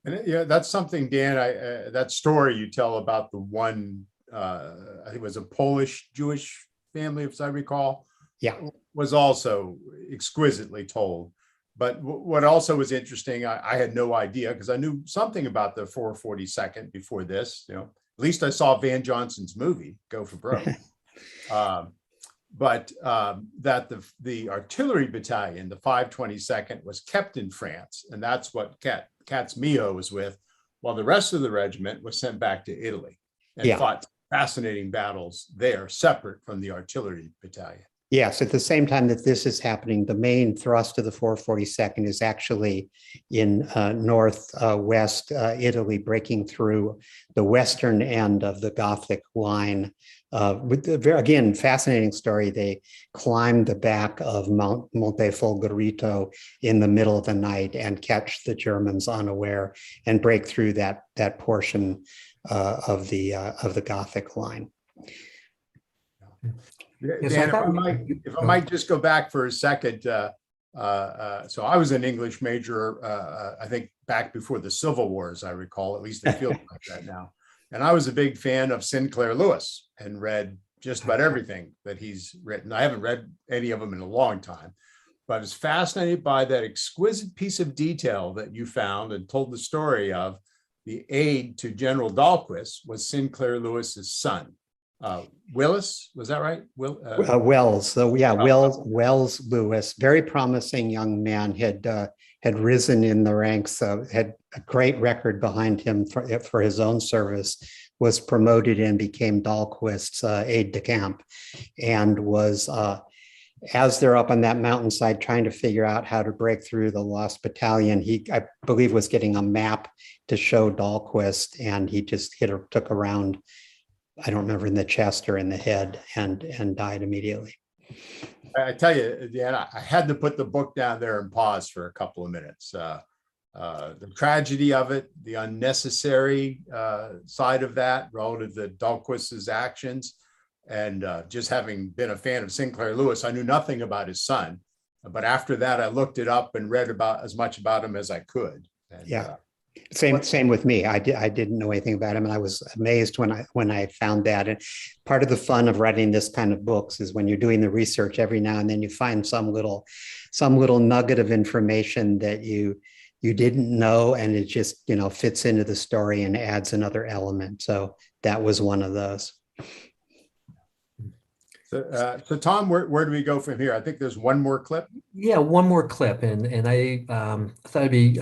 And yeah, that's something, Dan. That story you tell about the one, I think it was a Polish Jewish family, if I recall. Yeah, was also exquisitely told. But what also was interesting, I had no idea, because I knew something about the 442nd before this. You know, at least I saw Van Johnson's movie, Go for Broke. But that the artillery battalion, the 522nd, was kept in France, and that's what Katsugo Miho was with, while the rest of the regiment was sent back to Italy and fought fascinating battles there, separate from the artillery battalion. Yes, at the same time that this is happening, the main thrust of the 442nd is actually in northwest Italy, breaking through the western end of the Gothic line. Again, fascinating story. They climb the back of Monte Folgorito in the middle of the night and catch the Germans unaware and break through that portion of the Gothic line. Dan, if I might just go back for a second. So I was an English major, I think back before the Civil War, as I recall, at least it feels like that now. And I was a big fan of Sinclair Lewis and read just about everything that he's written. I haven't read any of them in a long time, but I was fascinated by that exquisite piece of detail that you found and told the story of. The aide to General Dahlquist was Sinclair Lewis's son. Willis, was that right? Wells. So yeah, Wells Lewis, very promising young man, had risen in the ranks, had a great record behind him for his own service, was promoted and became Dahlquist's aide de camp, and was as they're up on that mountainside trying to figure out how to break through the lost battalion, I believe was getting a map to show Dahlquist, and he just took a round, I don't remember, in the chest or in the head, and died immediately. I tell you, Dan, I had to put the book down there and pause for a couple of minutes. The tragedy of it, the unnecessary side of that relative to Dahlquist's actions, and just having been a fan of Sinclair Lewis, I knew nothing about his son. But after that, I looked it up and read about as much about him as I could. And, yeah. Same with me. I didn't know anything about him, and I was amazed when I found that. And part of the fun of writing this kind of books is when you're doing the research, every now and then you find some little nugget of information that you didn't know, and it just fits into the story and adds another element. So that was one of those. So Tom, where do we go from here? I think there's one more clip. Yeah, one more clip, and I thought it'd be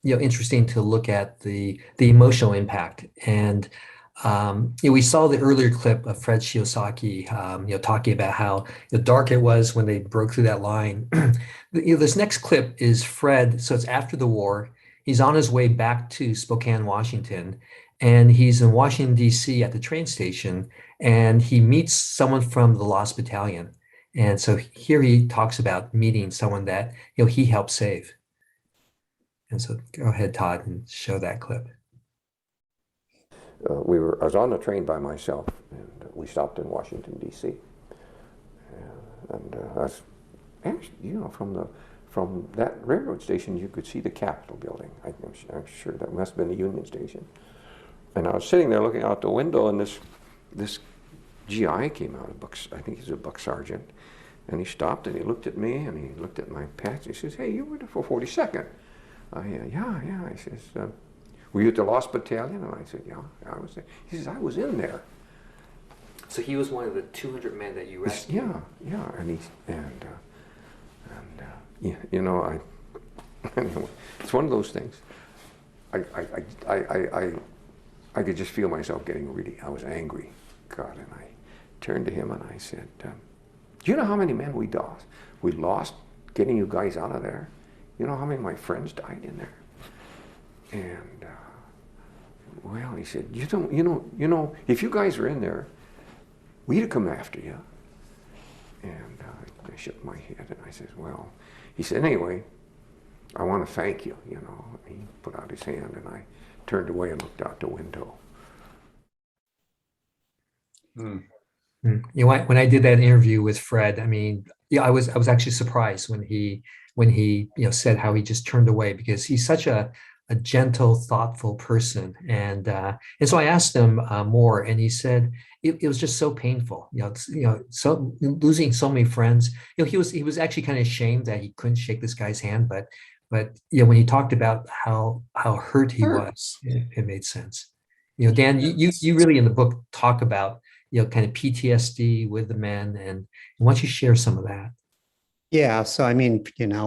interesting to look at the emotional impact. And we saw the earlier clip of Fred Shiosaki, talking about how dark it was when they broke through that line. This next clip is Fred. So it's after the war. He's on his way back to Spokane, Washington, and he's in Washington, D.C. at the train station, and he meets someone from the Lost Battalion. And so here he talks about meeting someone that he helped save. And so go ahead, Todd, and show that clip. I was on the train by myself, and we stopped in Washington, D.C. And I was actually, from that railroad station, you could see the Capitol building. I'm sure that must have been the Union Station. And I was sitting there looking out the window, and this GI came out, I think he's a buck sergeant, and he stopped and he looked at me and he looked at my patch. He says, "Hey, you were there for 42nd." Yeah. He says, "Were you at the Lost Battalion?" And I said, "Yeah, I was there." He says, "I was in there." So he was one of the 200 men that you rescued. Yeah, anyway, it's one of those things. I could just feel myself getting I was angry, God, and I turned to him and I said, "Do you know how many men we lost getting you guys out of there? You know how many of my friends died in there?" And well, he said, if you guys were in there, we'd have come after you." And I shook my head and I said, "Well," he said, "anyway, I want to thank you." He put out his hand and I turned away and looked out the window. When I did that interview with Fred, I was actually surprised when he said how he just turned away, because he's such a gentle, thoughtful person. And so I asked him more, and he said it was just so painful, so losing so many friends. He was actually kind of ashamed that he couldn't shake this guy's hand, but when he talked about how hurt he was, it made sense. Dan, you really in the book talk about kind of PTSD with the men, and why don't you share some of that? Yeah, so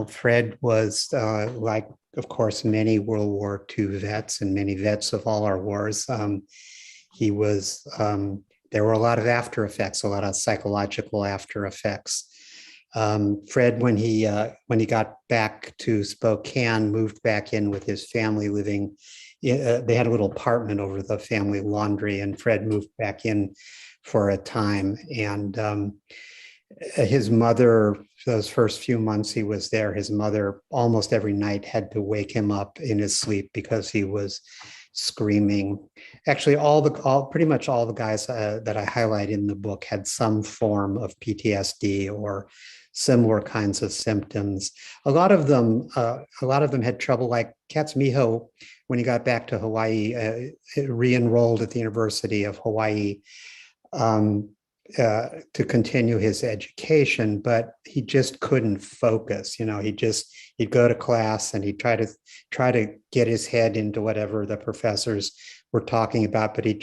Fred was like, of course, many World War II vets and many vets of all our wars. He was there were a lot of after effects, a lot of psychological after effects. Fred, when he got back to Spokane, moved back in with his family living. They had a little apartment over the family laundry, and Fred moved back in for a time. And his mother, those first few months he was there, his mother almost every night had to wake him up in his sleep because he was screaming. Actually, pretty much all the guys that I highlight in the book had some form of PTSD or similar kinds of symptoms. A lot of them had trouble, like Katsugo Miho, when he got back to Hawaii, re-enrolled at the University of Hawaii to continue his education, but he just couldn't focus. He'd go to class and he'd try to get his head into whatever the professors were talking about, but he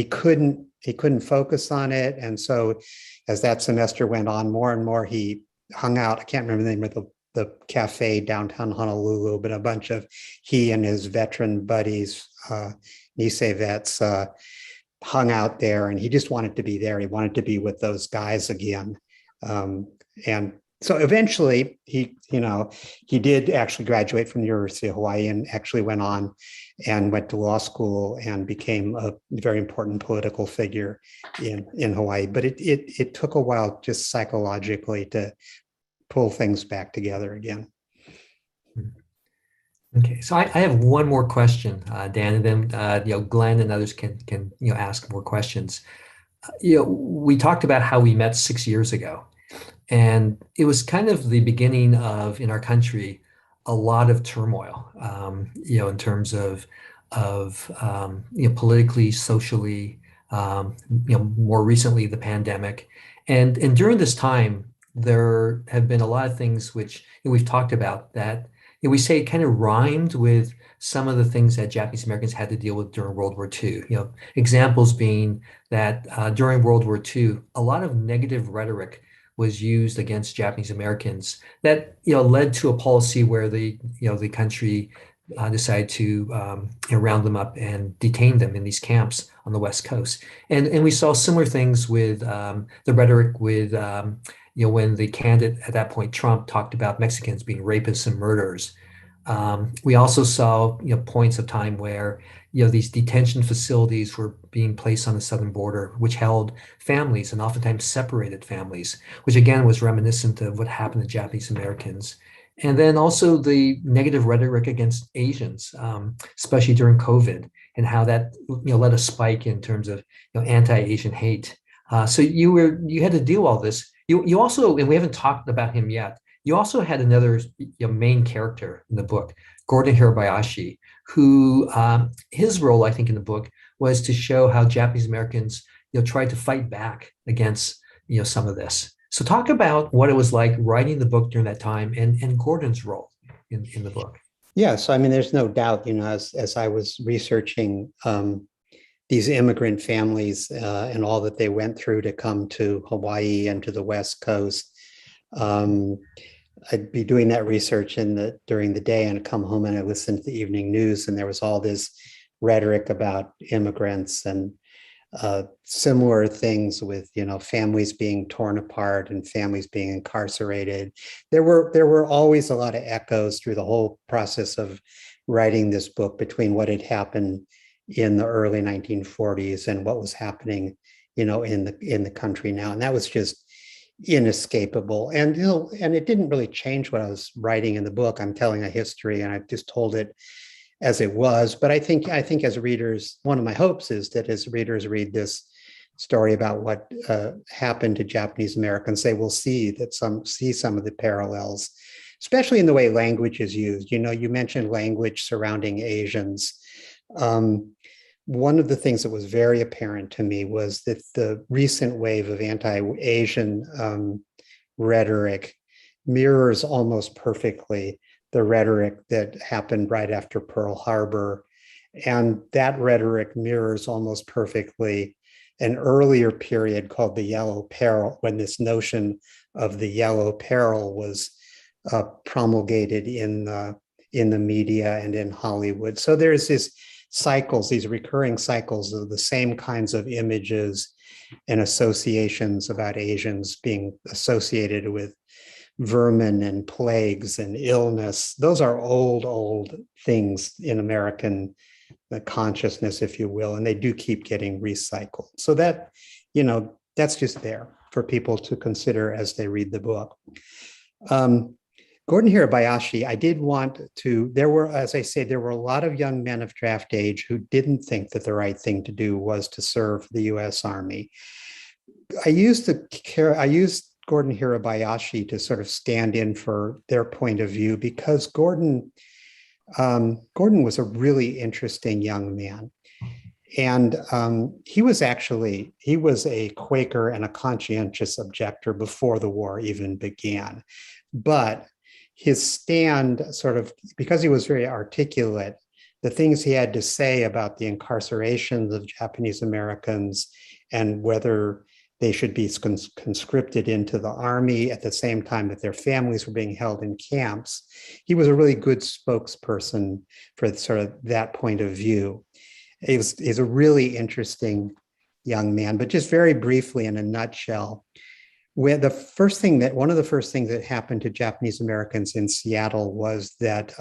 couldn't focus on it. And so as that semester went on, more and more he hung out. I can't remember the name of the cafe downtown Honolulu, but a bunch of he and his veteran buddies, Nisei vets, hung out there, and he just wanted to be there. He wanted to be with those guys again. And so eventually he did actually graduate from the University of Hawaii and actually went on and went to law school and became a very important political figure in Hawaii. But it took a while just psychologically to pull things back together again. Okay, so I have one more question, Dan, and then Glenn and others can ask more questions. We talked about how we met 6 years ago, and it was kind of the beginning of, in our country, a lot of turmoil. In terms of politically, socially, more recently the pandemic, and during this time there have been a lot of things which we've talked about that. We say it kind of rhymed with some of the things that Japanese Americans had to deal with during World War II. Examples being that during World War II, a lot of negative rhetoric was used against Japanese Americans that led to a policy where the country decided to round them up and detain them in these camps on the West Coast. And we saw similar things with the rhetoric with when the candidate at that point, Trump, talked about Mexicans being rapists and murderers. We also saw points of time where these detention facilities were being placed on the southern border, which held families and oftentimes separated families, which again was reminiscent of what happened to Japanese Americans. And then also the negative rhetoric against Asians, especially during COVID, and how that led a spike in terms of anti-Asian hate. So you had to do all this. You also, and we haven't talked about him yet, you also had another main character in the book, Gordon Hirabayashi, who his role, I think, in the book was to show how Japanese Americans tried to fight back against some of this. So talk about what it was like writing the book during that time and Gordon's role in the book. Yeah, so I mean, there's no doubt, as I was researching these immigrant families and all that they went through to come to Hawaii and to the West Coast. I'd be doing that research during the day and come home and I listened to the evening news, and there was all this rhetoric about immigrants and similar things with families being torn apart and families being incarcerated. There were always a lot of echoes through the whole process of writing this book between what had happened in the early 1940s and what was happening in the country now, and that was just inescapable. And and it didn't really change what I was writing in the book. I'm telling a history and I just told it as it was. But I think as readers, one of my hopes is that as readers read this story about what happened to Japanese Americans, they will see some of the parallels, especially in the way language is used. You mentioned language surrounding Asians. One of the things that was very apparent to me was that the recent wave of anti-Asian rhetoric mirrors almost perfectly the rhetoric that happened right after Pearl Harbor. And that rhetoric mirrors almost perfectly an earlier period called the Yellow Peril, when this notion of the Yellow Peril was promulgated in the media and in Hollywood. So there's this cycles, these recurring cycles of the same kinds of images and associations about Asians being associated with vermin and plagues and illness. Those are old things in American consciousness, if you will, and they do keep getting recycled. So that, that's just there for people to consider as they read the book. Gordon Hirabayashi, I did want to, there were, as I say, there were a lot of young men of draft age who didn't think that the right thing to do was to serve the US Army. I used Gordon Hirabayashi to sort of stand in for their point of view because Gordon was a really interesting young man. And he was a Quaker and a conscientious objector before the war even began. But his stand sort of, because he was very articulate, the things he had to say about the incarcerations of Japanese Americans and whether they should be conscripted into the army at the same time that their families were being held in camps. He was a really good spokesperson for sort of that point of view. He's a really interesting young man, but just very briefly in a nutshell, one of the first things that happened to Japanese Americans in Seattle was that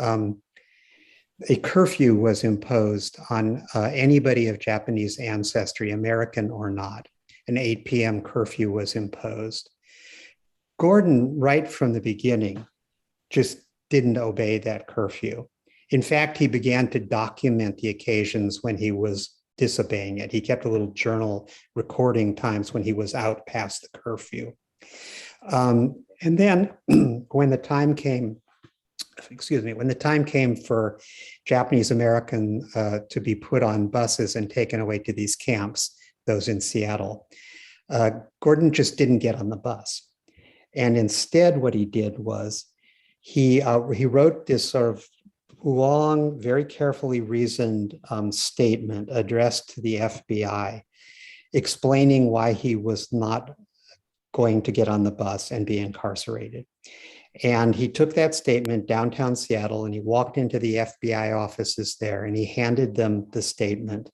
a curfew was imposed on anybody of Japanese ancestry, American or not. An 8 p.m. curfew was imposed. Gordon, right from the beginning, just didn't obey that curfew. In fact, he began to document the occasions when he was disobeying it. He kept a little journal recording times when he was out past the curfew. And then when the time came for Japanese American to be put on buses and taken away to these camps, those in Seattle, Gordon just didn't get on the bus. And instead, what he did was he wrote this sort of long, very carefully reasoned statement addressed to the FBI, explaining why he was not going to get on the bus and be incarcerated. And he took that statement downtown Seattle and he walked into the FBI offices there and he handed them the statement.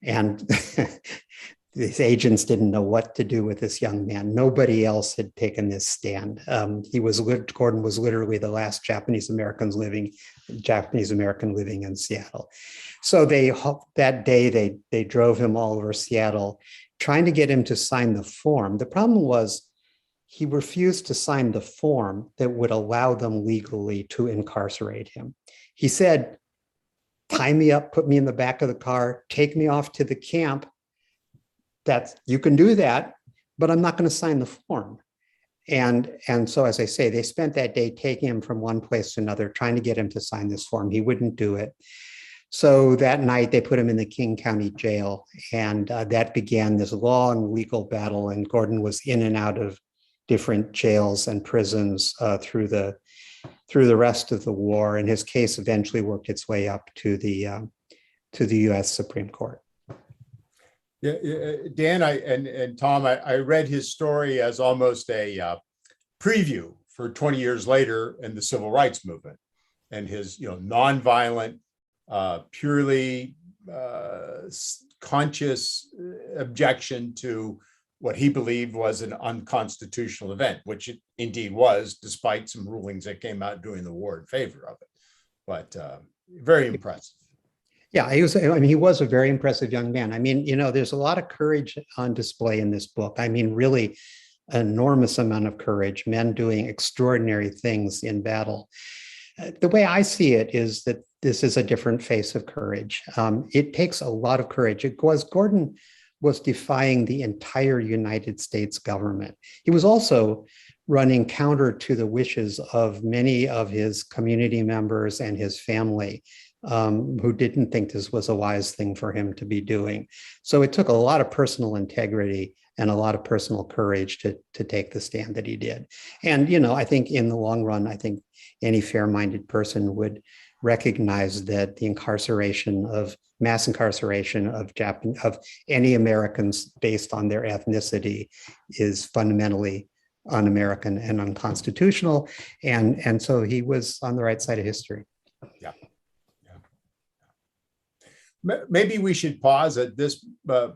And these agents didn't know what to do with this young man. Nobody else had taken this stand. Gordon was literally the last Japanese American living in Seattle. So that day they drove him all over Seattle, trying to get him to sign the form. The problem was he refused to sign the form that would allow them legally to incarcerate him. He said, tie me up, put me in the back of the car, take me off to the camp. You can do that, but I'm not going to sign the form. And so, as I say, they spent that day taking him from one place to another, trying to get him to sign this form. He wouldn't do it. So that night they put him in the King County Jail, and that began this long legal battle. And Gordon was in and out of different jails and prisons through the rest of the war. And his case eventually worked its way up to the U.S. Supreme Court. Yeah, Dan and Tom, I read his story as almost a preview for 20 years later in the civil rights movement, and his nonviolent, purely conscious objection to what he believed was an unconstitutional event, which it indeed was, despite some rulings that came out during the war in favor of it. But very impressive. Yeah, he was a very impressive young man. I mean, there's a lot of courage on display in this book. I mean, really an enormous amount of courage, men doing extraordinary things in battle. The way I see it is that this is a different face of courage. It takes a lot of courage. Gordon was defying the entire United States government. He was also running counter to the wishes of many of his community members and his family, who didn't think this was a wise thing for him to be doing. So it took a lot of personal integrity and a lot of personal courage to take the stand that he did. And, I think in the long run, I think any fair-minded person would recognize that the mass incarceration of any Americans based on their ethnicity is fundamentally un-American and unconstitutional. And so he was on the right side of history. Yeah. Maybe we should pause at this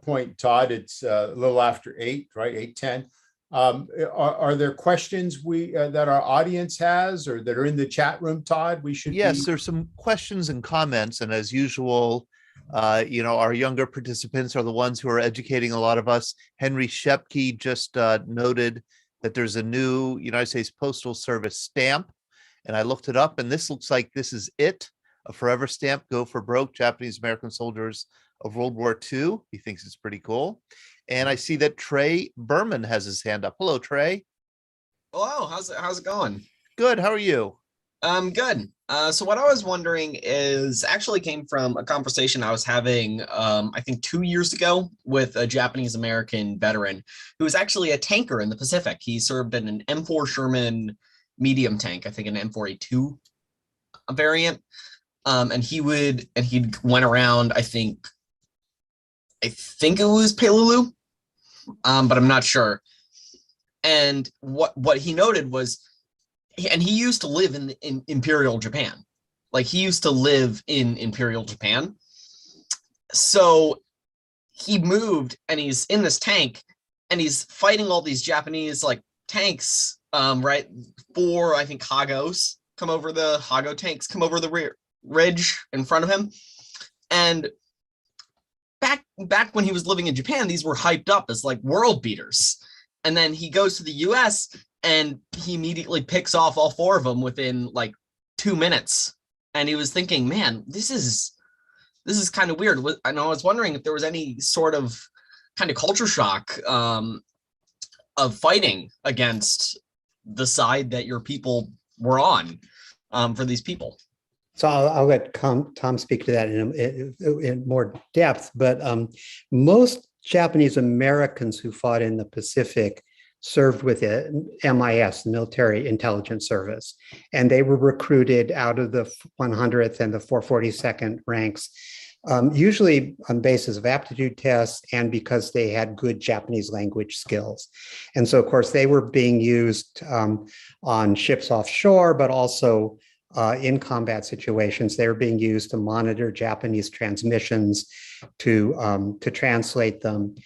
point, Todd. It's a little after 8, right? 8:10. Are there questions that our audience has or that are in the chat room, Todd? Yes, there's some questions and comments, and as usual, our younger participants are the ones who are educating a lot of us. Henry Shepke just noted that there's a new United States Postal Service stamp, and I looked it up, and this looks like this is it. A forever stamp, go for broke, Japanese American soldiers of World War II. He thinks it's pretty cool. And I see that Trey Berman has his hand up. Hello, Trey. Hello, how's it going? Good, how are you? Good. So what I was wondering is actually came from a conversation I was having, I think 2 years ago with a Japanese American veteran who was actually a tanker in the Pacific. He served in an M4 Sherman medium tank, I think an M4A2 variant. And he went around, I think it was Pelulu, but I'm not sure. And what he noted was, and he used to live in Imperial Japan. Like he used to live in Imperial Japan. So he moved and he's in this tank and he's fighting all these Japanese like tanks, right? 4, I think Hagos Hago tanks come over the rear ridge in front of him. And back when he was living in Japan, these were hyped up as like world beaters. And then he goes to the US and he immediately picks off all 4 of them within like 2 minutes. And he was thinking, man, this is kind of weird. And I was wondering if there was any sort of kind of culture shock of fighting against the side that your people were on for these people. So I'll let Tom speak to that in more depth, but most Japanese Americans who fought in the Pacific served with the MIS, Military Intelligence Service, and they were recruited out of the 100th and the 442nd ranks, usually on the basis of aptitude tests and because they had good Japanese language skills. And so, of course, they were being used on ships offshore, but also in combat situations. They were being used to monitor Japanese transmissions, to translate them.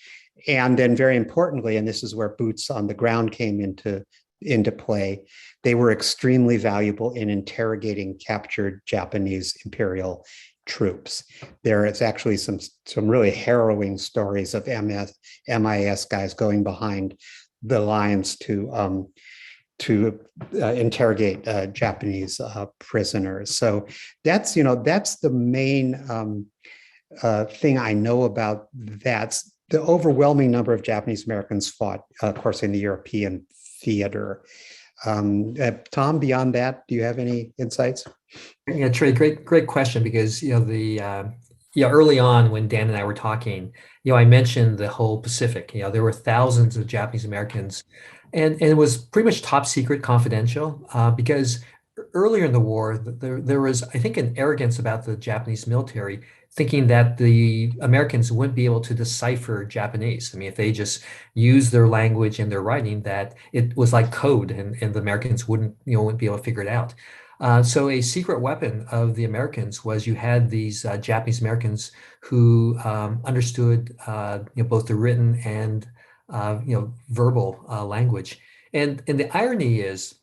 And then very importantly, and this is where boots on the ground came into play, they were extremely valuable in interrogating captured Japanese imperial troops. There is actually some really harrowing stories of MIS guys going behind the lines to interrogate Japanese prisoners. So that's the main thing I know about that. The overwhelming number of Japanese Americans fought, of course, in the European theater. Tom, beyond that, do you have any insights? Yeah, Trey, great question, because early on when Dan and I were talking, I mentioned the whole Pacific. There were thousands of Japanese Americans, and it was pretty much top secret, confidential, because earlier in the war there was, I think, an arrogance about the Japanese military, thinking that the Americans wouldn't be able to decipher Japanese. I mean, if they just used their language and their writing, that it was like code, and the Americans wouldn't be able to figure it out. So a secret weapon of the Americans was you had these Japanese Americans who understood both the written and verbal language. And the irony is,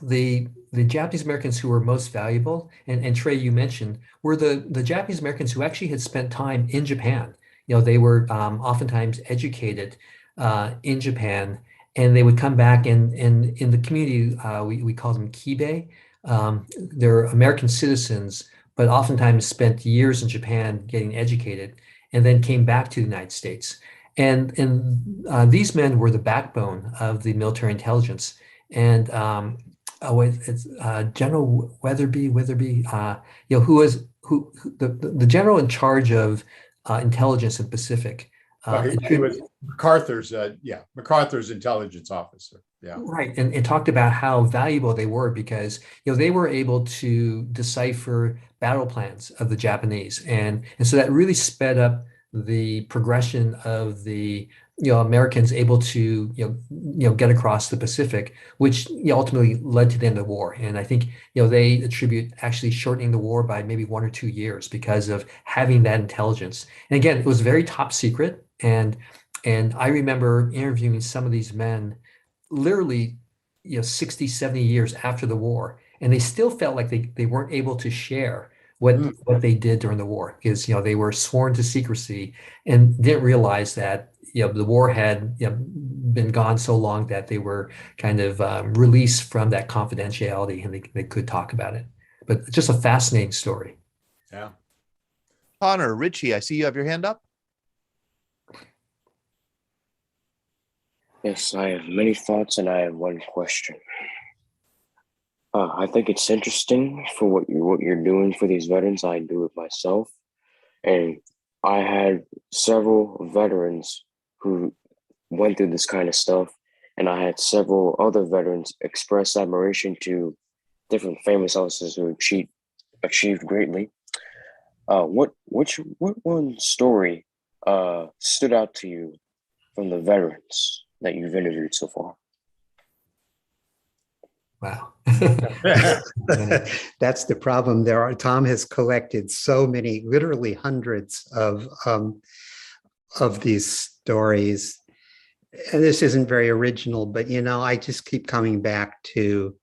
the Japanese Americans who were most valuable, and Trey, you mentioned, were the Japanese Americans who actually had spent time in Japan. They were oftentimes educated in Japan, and they would come back, and in the community, we call them kibe. They're American citizens, but oftentimes spent years in Japan getting educated, and then came back to the United States. And these men were the backbone of the military intelligence. And it's General Weatherby, who was the general in charge of intelligence in Pacific. He was MacArthur's intelligence officer. Yeah. Right, and talked about how valuable they were, because they were able to decipher battle plans of the Japanese, and so that really sped up the progression of the Americans able to get across the Pacific, which ultimately led to the end of the war. And I think they attribute actually shortening the war by maybe 1 or 2 years because of having that intelligence. And again, it was very top secret. And I remember interviewing some of these men literally 60, 70 years after the war, and they still felt like they weren't able to share what they did during the war because they were sworn to secrecy and didn't realize that the war had been gone so long that they were kind of released from that confidentiality and they could talk about it. But just a fascinating story. Yeah. Connor, Richie, I see you have your hand up. Yes, I have many thoughts and I have one question. I think it's interesting for what you're doing for these veterans. I do it myself, and I had several veterans who went through this kind of stuff, and I had several other veterans express admiration to different famous officers who achieved greatly. What one story stood out to you from the veterans that you've interviewed so far? Wow. That's the problem. Tom has collected so many, literally hundreds of these stories. And this isn't very original, but I just keep coming back to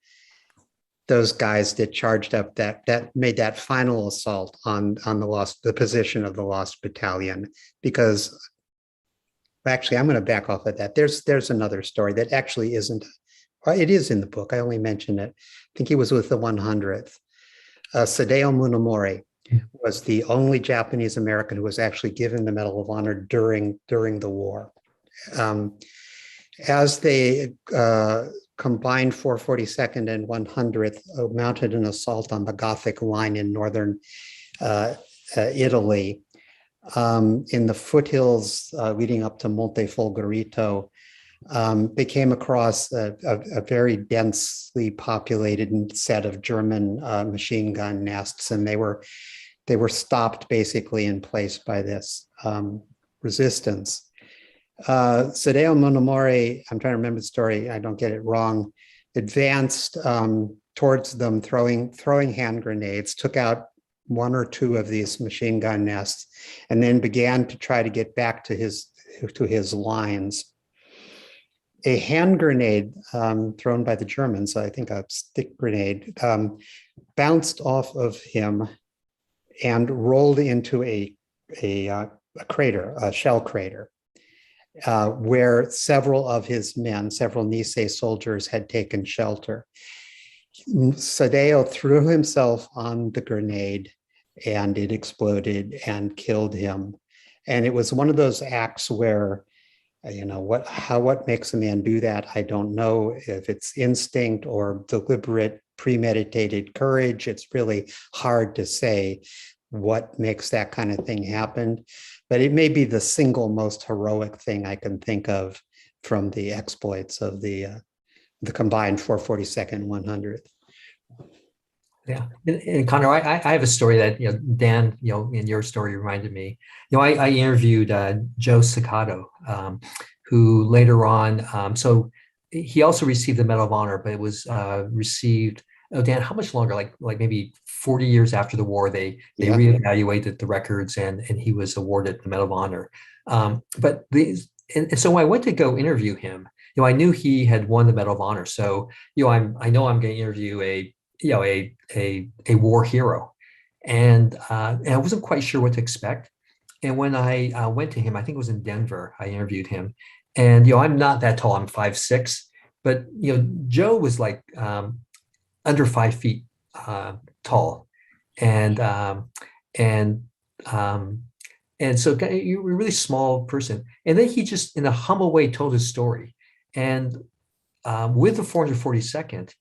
those guys that charged up that made that final assault on the position of the lost battalion. Because actually, I'm going to back off of that. There's another story that actually isn't. It is in the book. I only mentioned it. I think he was with the 100th. Sadao Munamori was the only Japanese American who was actually given the Medal of Honor during the war. As they combined 442nd and 100th mounted an assault on the Gothic line in northern Italy, in the foothills leading up to Monte Folgorito, they came across a very densely populated set of German machine gun nests, and they were stopped basically in place by this resistance. Sadao Munamori, I'm trying to remember the story, I don't get it wrong, advanced towards them, throwing hand grenades, took out one or two of these machine gun nests, and then began to try to get back to his lines. A hand grenade thrown by the Germans, I think a stick grenade, bounced off of him and rolled into a crater, a shell crater, where several of his men, several Nisei soldiers, had taken shelter. Sadao threw himself on the grenade and it exploded and killed him. And it was one of those acts where, what makes a man do that? I don't know if it's instinct or deliberate, premeditated courage. It's really hard to say what makes that kind of thing happen, but it may be the single most heroic thing I can think of from the exploits of the combined 442nd 100th. Yeah, and Connor, I have a story that Dan, in your story reminded me. I interviewed Joe Sakato, who later on, so he also received the Medal of Honor, but it was received. Oh, Dan, how much longer? Like maybe 40 years after the war, they reevaluated the records, and he was awarded the Medal of Honor. And so when I went to go interview him, I knew he had won the Medal of Honor. So I know I'm going to interview a war hero, and I wasn't quite sure what to expect. And when I went to him, I think it was in Denver, I interviewed him, and I'm not that tall. I'm 5'6", but Joe was like under 5 feet tall, and so you're a really small person. And then he just, in a humble way, told his story. And with the 442nd,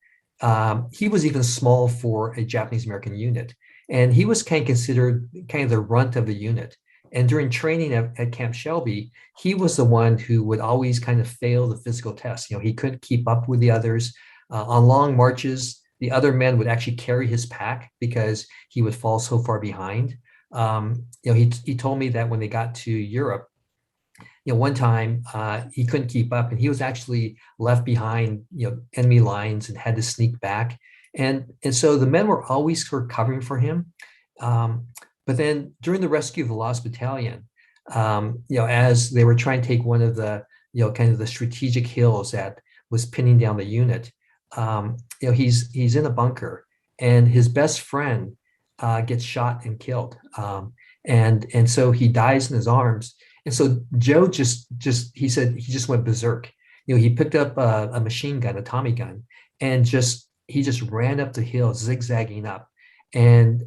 he was even small for a Japanese American unit, and he was kind of considered kind of the runt of the unit. And during training at Camp Shelby, he was the one who would always kind of fail the physical test. He couldn't keep up with the others. On long marches, the other men would actually carry his pack because he would fall so far behind. He told me that when they got to Europe, one time he couldn't keep up, and he was actually left behind, enemy lines, and had to sneak back. And so the men were always sort of covering for him. But then during the rescue of the Lost Battalion, as they were trying to take one of the, kind of the strategic hills that was pinning down the unit, he's in a bunker, and his best friend gets shot and killed. And so he dies in his arms. And so Joe he said he just went berserk. He picked up a machine gun, a Tommy gun, and he just ran up the hill, zigzagging up, and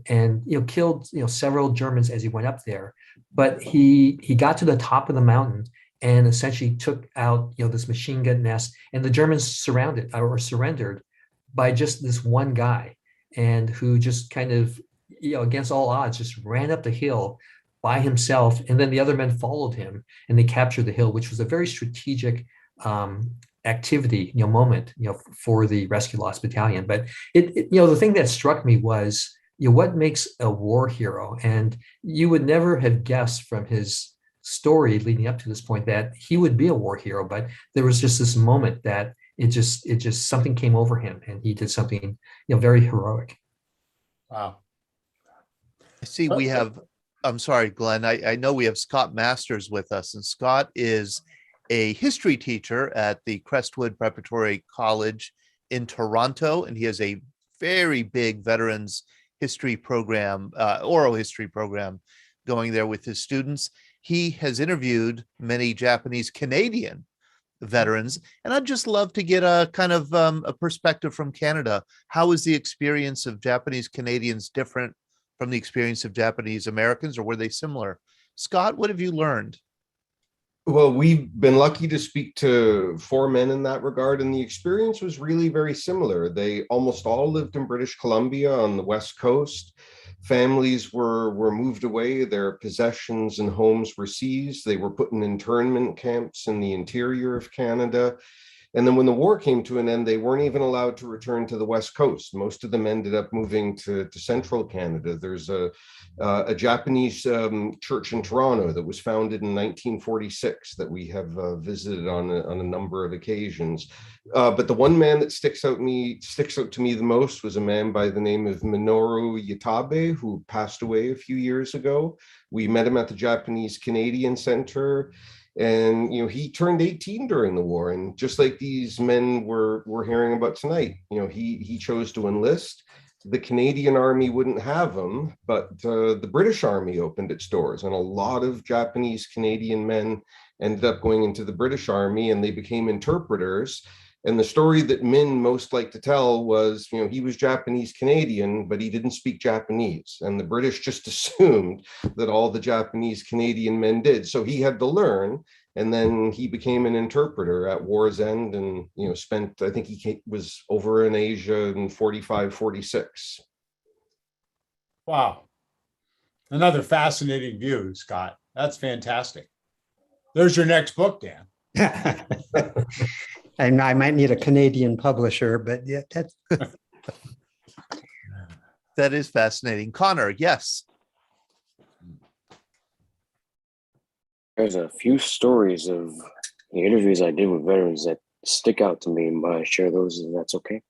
killed several Germans as he went up there. But he got to the top of the mountain and essentially took out this machine gun nest, and the Germans surrendered by just this one guy, and who just kind of against all odds just ran up the hill by himself, and then the other men followed him, and they captured the hill, which was a very strategic activity, moment, for the Rescue Lost Battalion. But the thing that struck me was, what makes a war hero? And you would never have guessed from his story leading up to this point that he would be a war hero. But there was just this moment that it just something came over him, and he did something, very heroic. Wow. I see we have, I'm sorry, Glenn, I know we have Scott Masters with us, and Scott is a history teacher at the Crestwood Preparatory College in Toronto, and he has a very big veterans history program, oral history program going there with his students. He has interviewed many Japanese Canadian veterans, and I'd just love to get a kind of a perspective from Canada. How is the experience of Japanese Canadians different from the experience of Japanese Americans, or were they similar? Scott, what have you learned? Well, we've been lucky to speak to 4 men in that regard, and the experience was really very similar. They almost all lived in British Columbia on the West Coast. Families were moved away, their possessions and homes were seized. They were put in internment camps in the interior of Canada. And then when the war came to an end, they weren't even allowed to return to the West Coast. Most of them ended up moving to central Canada. There's a Japanese church in Toronto that was founded in 1946 that we have visited on a number of occasions. But the one man that sticks out to me the most was a man by the name of Minoru Yatabe, who passed away a few years ago. We met him at the Japanese Canadian Center. And he turned 18 during the war, and just like these men we're hearing about tonight, he chose to enlist. The Canadian Army wouldn't have him, but the British Army opened its doors, and a lot of Japanese Canadian men ended up going into the British Army, and they became interpreters. And the story that Min most liked to tell was, he was Japanese Canadian, but he didn't speak Japanese. And the British just assumed that all the Japanese Canadian men did. So he had to learn. And then he became an interpreter at war's end, and, spent, I think was over in Asia in 45, 46. Wow. Another fascinating view, Scott. That's fantastic. There's your next book, Dan. And I might need a Canadian publisher, but yeah, that's That is fascinating. Connor, yes. There's a few stories of the interviews I did with veterans that stick out to me. Might I share those, if that's okay?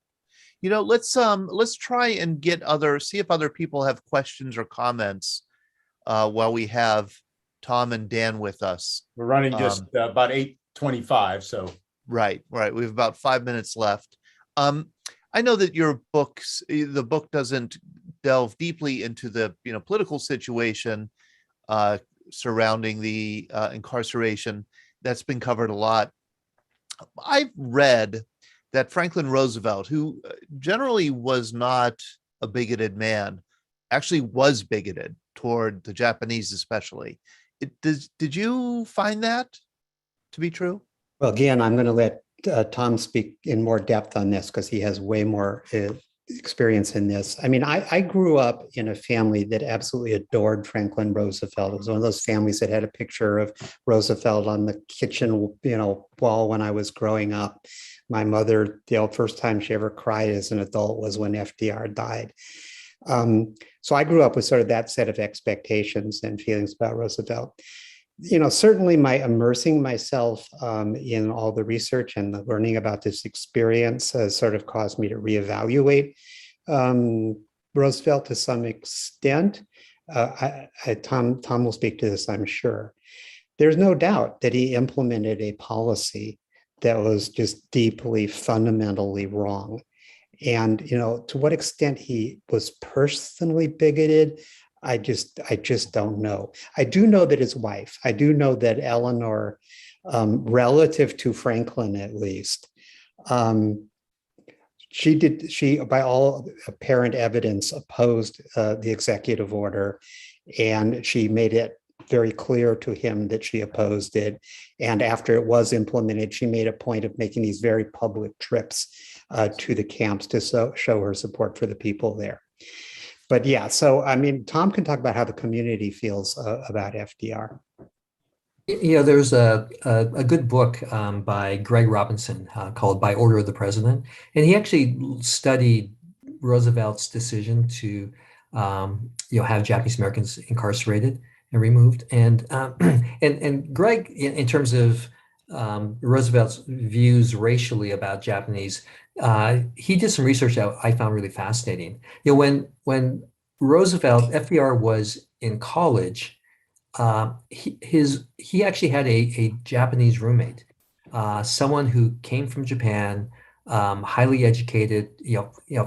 Let's try and see if other people have questions or comments while we have Tom and Dan with us. We're running just about 8:25, so. Right. We have about 5 minutes left. I know that the book doesn't delve deeply into the political situation surrounding the incarceration. That's been covered a lot. I've read that Franklin Roosevelt, who generally was not a bigoted man, actually was bigoted toward the Japanese, especially. Did you find that to be true? Well, again, I'm going to let Tom speak in more depth on this because he has way more experience in this. I mean, I grew up in a family that absolutely adored Franklin Roosevelt. It was one of those families that had a picture of Roosevelt on the kitchen, wall when I was growing up. My mother, the first time she ever cried as an adult was when FDR died. So I grew up with sort of that set of expectations and feelings about Roosevelt. Certainly my immersing myself in all the research and the learning about this experience has sort of caused me to reevaluate Roosevelt to some extent. Tom will speak to this, I'm sure. There's no doubt that he implemented a policy that was just deeply, fundamentally wrong. And, to what extent he was personally bigoted, I just don't know. I do know that his wife, I do know that Eleanor, relative to Franklin at least, she, by all apparent evidence, opposed the executive order, and she made it very clear to him that she opposed it. And after it was implemented, she made a point of making these very public trips to the camps to show her support for the people there. But yeah, so I mean, Tom can talk about how the community feels about FDR. There's a good book by Greg Robinson called By Order of the President. And he actually studied Roosevelt's decision to have Japanese Americans incarcerated and removed. And Greg, in terms of Roosevelt's views racially about Japanese, he did some research that I found really fascinating. When FDR was in college, he actually had a Japanese roommate, someone who came from Japan, highly educated,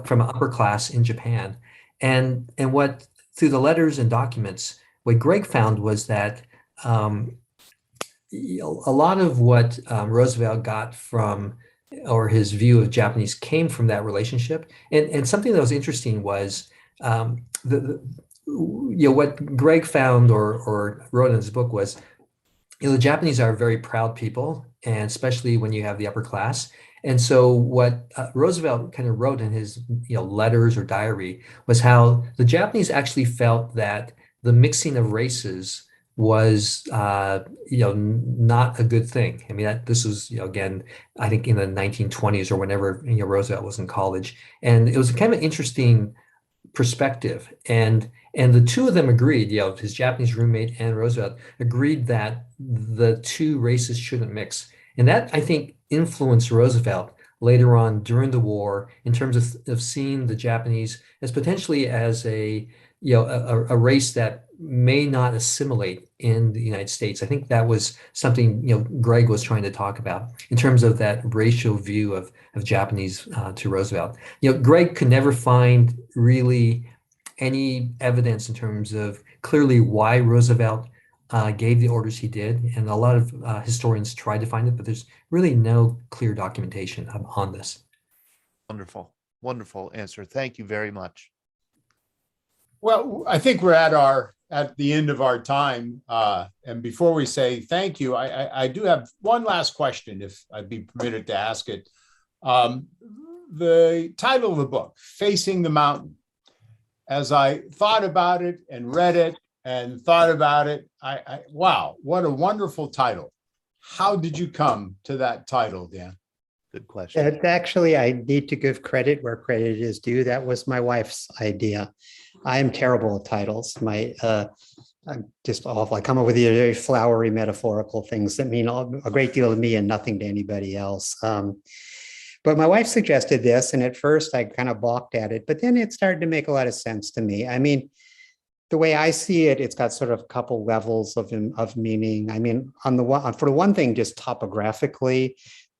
from an upper class in Japan, and what through the letters and documents, what Greg found was that a lot of what Roosevelt got from, or his view of Japanese, came from that relationship. And something that was interesting was what Greg found or wrote in his book was, the Japanese are very proud people, and especially when you have the upper class. And so what Roosevelt kind of wrote in his letters or diary was how the Japanese actually felt that the mixing of races was not a good thing. I mean, this was again, I think in the 1920s or whenever Roosevelt was in college, and it was kind of an interesting perspective. And the two of them agreed, his Japanese roommate and Roosevelt agreed that the two races shouldn't mix. And that, I think, influenced Roosevelt later on during the war in terms of seeing the Japanese as potentially as a race that may not assimilate in the United States. I think that was something Greg was trying to talk about in terms of that racial view of Japanese to Roosevelt. Greg could never find really any evidence in terms of clearly why Roosevelt gave the orders he did, and a lot of historians tried to find it, but there's really no clear documentation on this. Wonderful answer. Thank you very much. Well, I think we're at the end of our time. And before we say thank you, I do have one last question, if I'd be permitted to ask it. The title of the book, Facing the Mountain. As I thought about it and read it and thought about it, wow, what a wonderful title. How did you come to that title, Dan? Good question. Actually, I need to give credit where credit is due. That was my wife's idea. I am terrible at titles. I'm just awful. I come up with these very flowery metaphorical things that mean a great deal to me and nothing to anybody else. But my wife suggested this, and at first I kind of balked at it, but then it started to make a lot of sense to me. I mean, the way I see it, it's got sort of a couple levels of meaning. I mean, for the one thing, just topographically,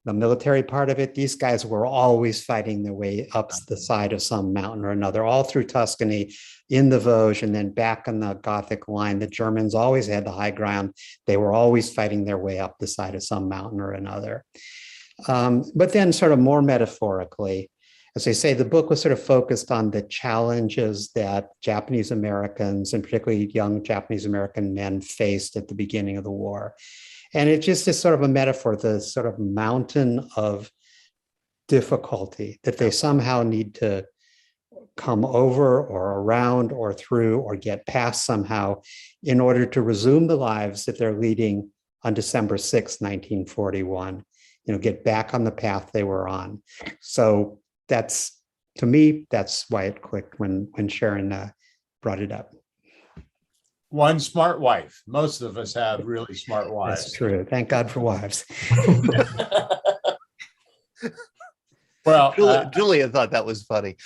the military part of it, these guys were always fighting their way up the side of some mountain or another, all through Tuscany, in the Vosges, and then back on the Gothic line. The Germans always had the high ground. They were always fighting their way up the side of some mountain or another. But then sort of more metaphorically, as I say, the book was sort of focused on the challenges that Japanese Americans, and particularly young Japanese American men, faced at the beginning of the war. And it just is sort of a metaphor, the sort of mountain of difficulty that they somehow need to come over or around or through or get past somehow in order to resume the lives that they're leading on December 6, 1941, get back on the path they were on. So that's to me, that's why it clicked when Sharon brought it up. One smart wife. Most of us have really smart wives. That's true. Thank God for wives. Well, Julia thought that was funny.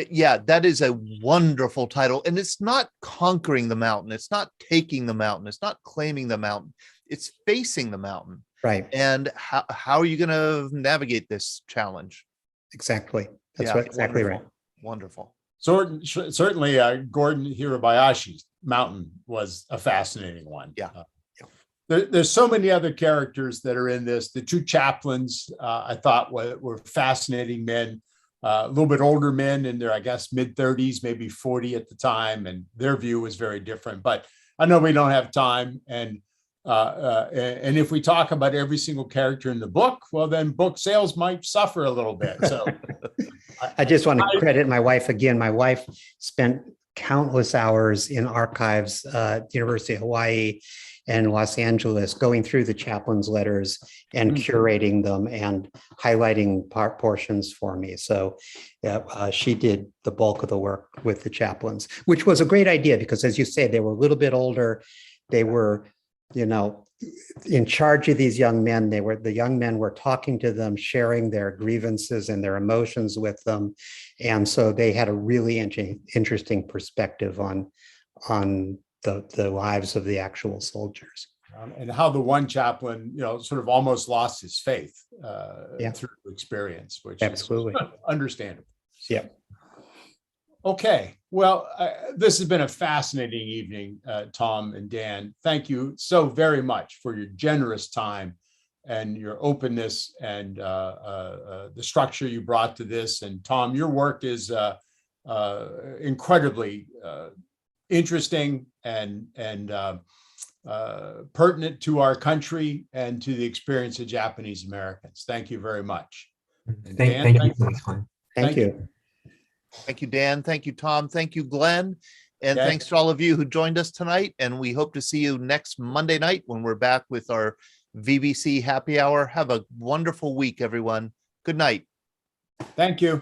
Yeah, that is a wonderful title. And it's not conquering the mountain. It's not taking the mountain. It's not claiming the mountain. It's facing the mountain. Right. And how are you going to navigate this challenge? Exactly. That's Yeah, exactly wonderful. right. Wonderful. Certainly, Gordon Hirabayashi's mountain was a fascinating one. Yeah. There's so many other characters that are in this. The two chaplains, I thought were fascinating men, a little bit older men in their, I guess, mid-30s, maybe 40 at the time, and their view was very different. But I know we don't have time, and if we talk about every single character in the book, well, then book sales might suffer a little bit. So I just want to credit my wife again. My wife spent countless hours in archives at the University of Hawaii and Los Angeles, going through the chaplain's letters and curating them and highlighting portions for me. So she did the bulk of the work with the chaplains, which was a great idea because, as you say, they were a little bit older. They were, in charge of these young men. The young men were talking to them, sharing their grievances and their emotions with them. And so they had a really interesting perspective on the lives of the actual soldiers. And how the one chaplain, sort of almost lost his faith through experience, which absolutely is understandable. Yeah. Okay. Well, this has been a fascinating evening, Tom and Dan. Thank you so very much for your generous time and your openness and the structure you brought to this. And Tom, your work is incredibly interesting and pertinent to our country and to the experience of Japanese Americans. Thank you very much. Thank you so much, Glenn. Thank you. Thank you, Dan. Thank you, Tom. Thank you, Glenn. And thanks to all of you who joined us tonight. And we hope to see you next Monday night when we're back with our VBC happy hour. Have a wonderful week, everyone. Good night. Thank you.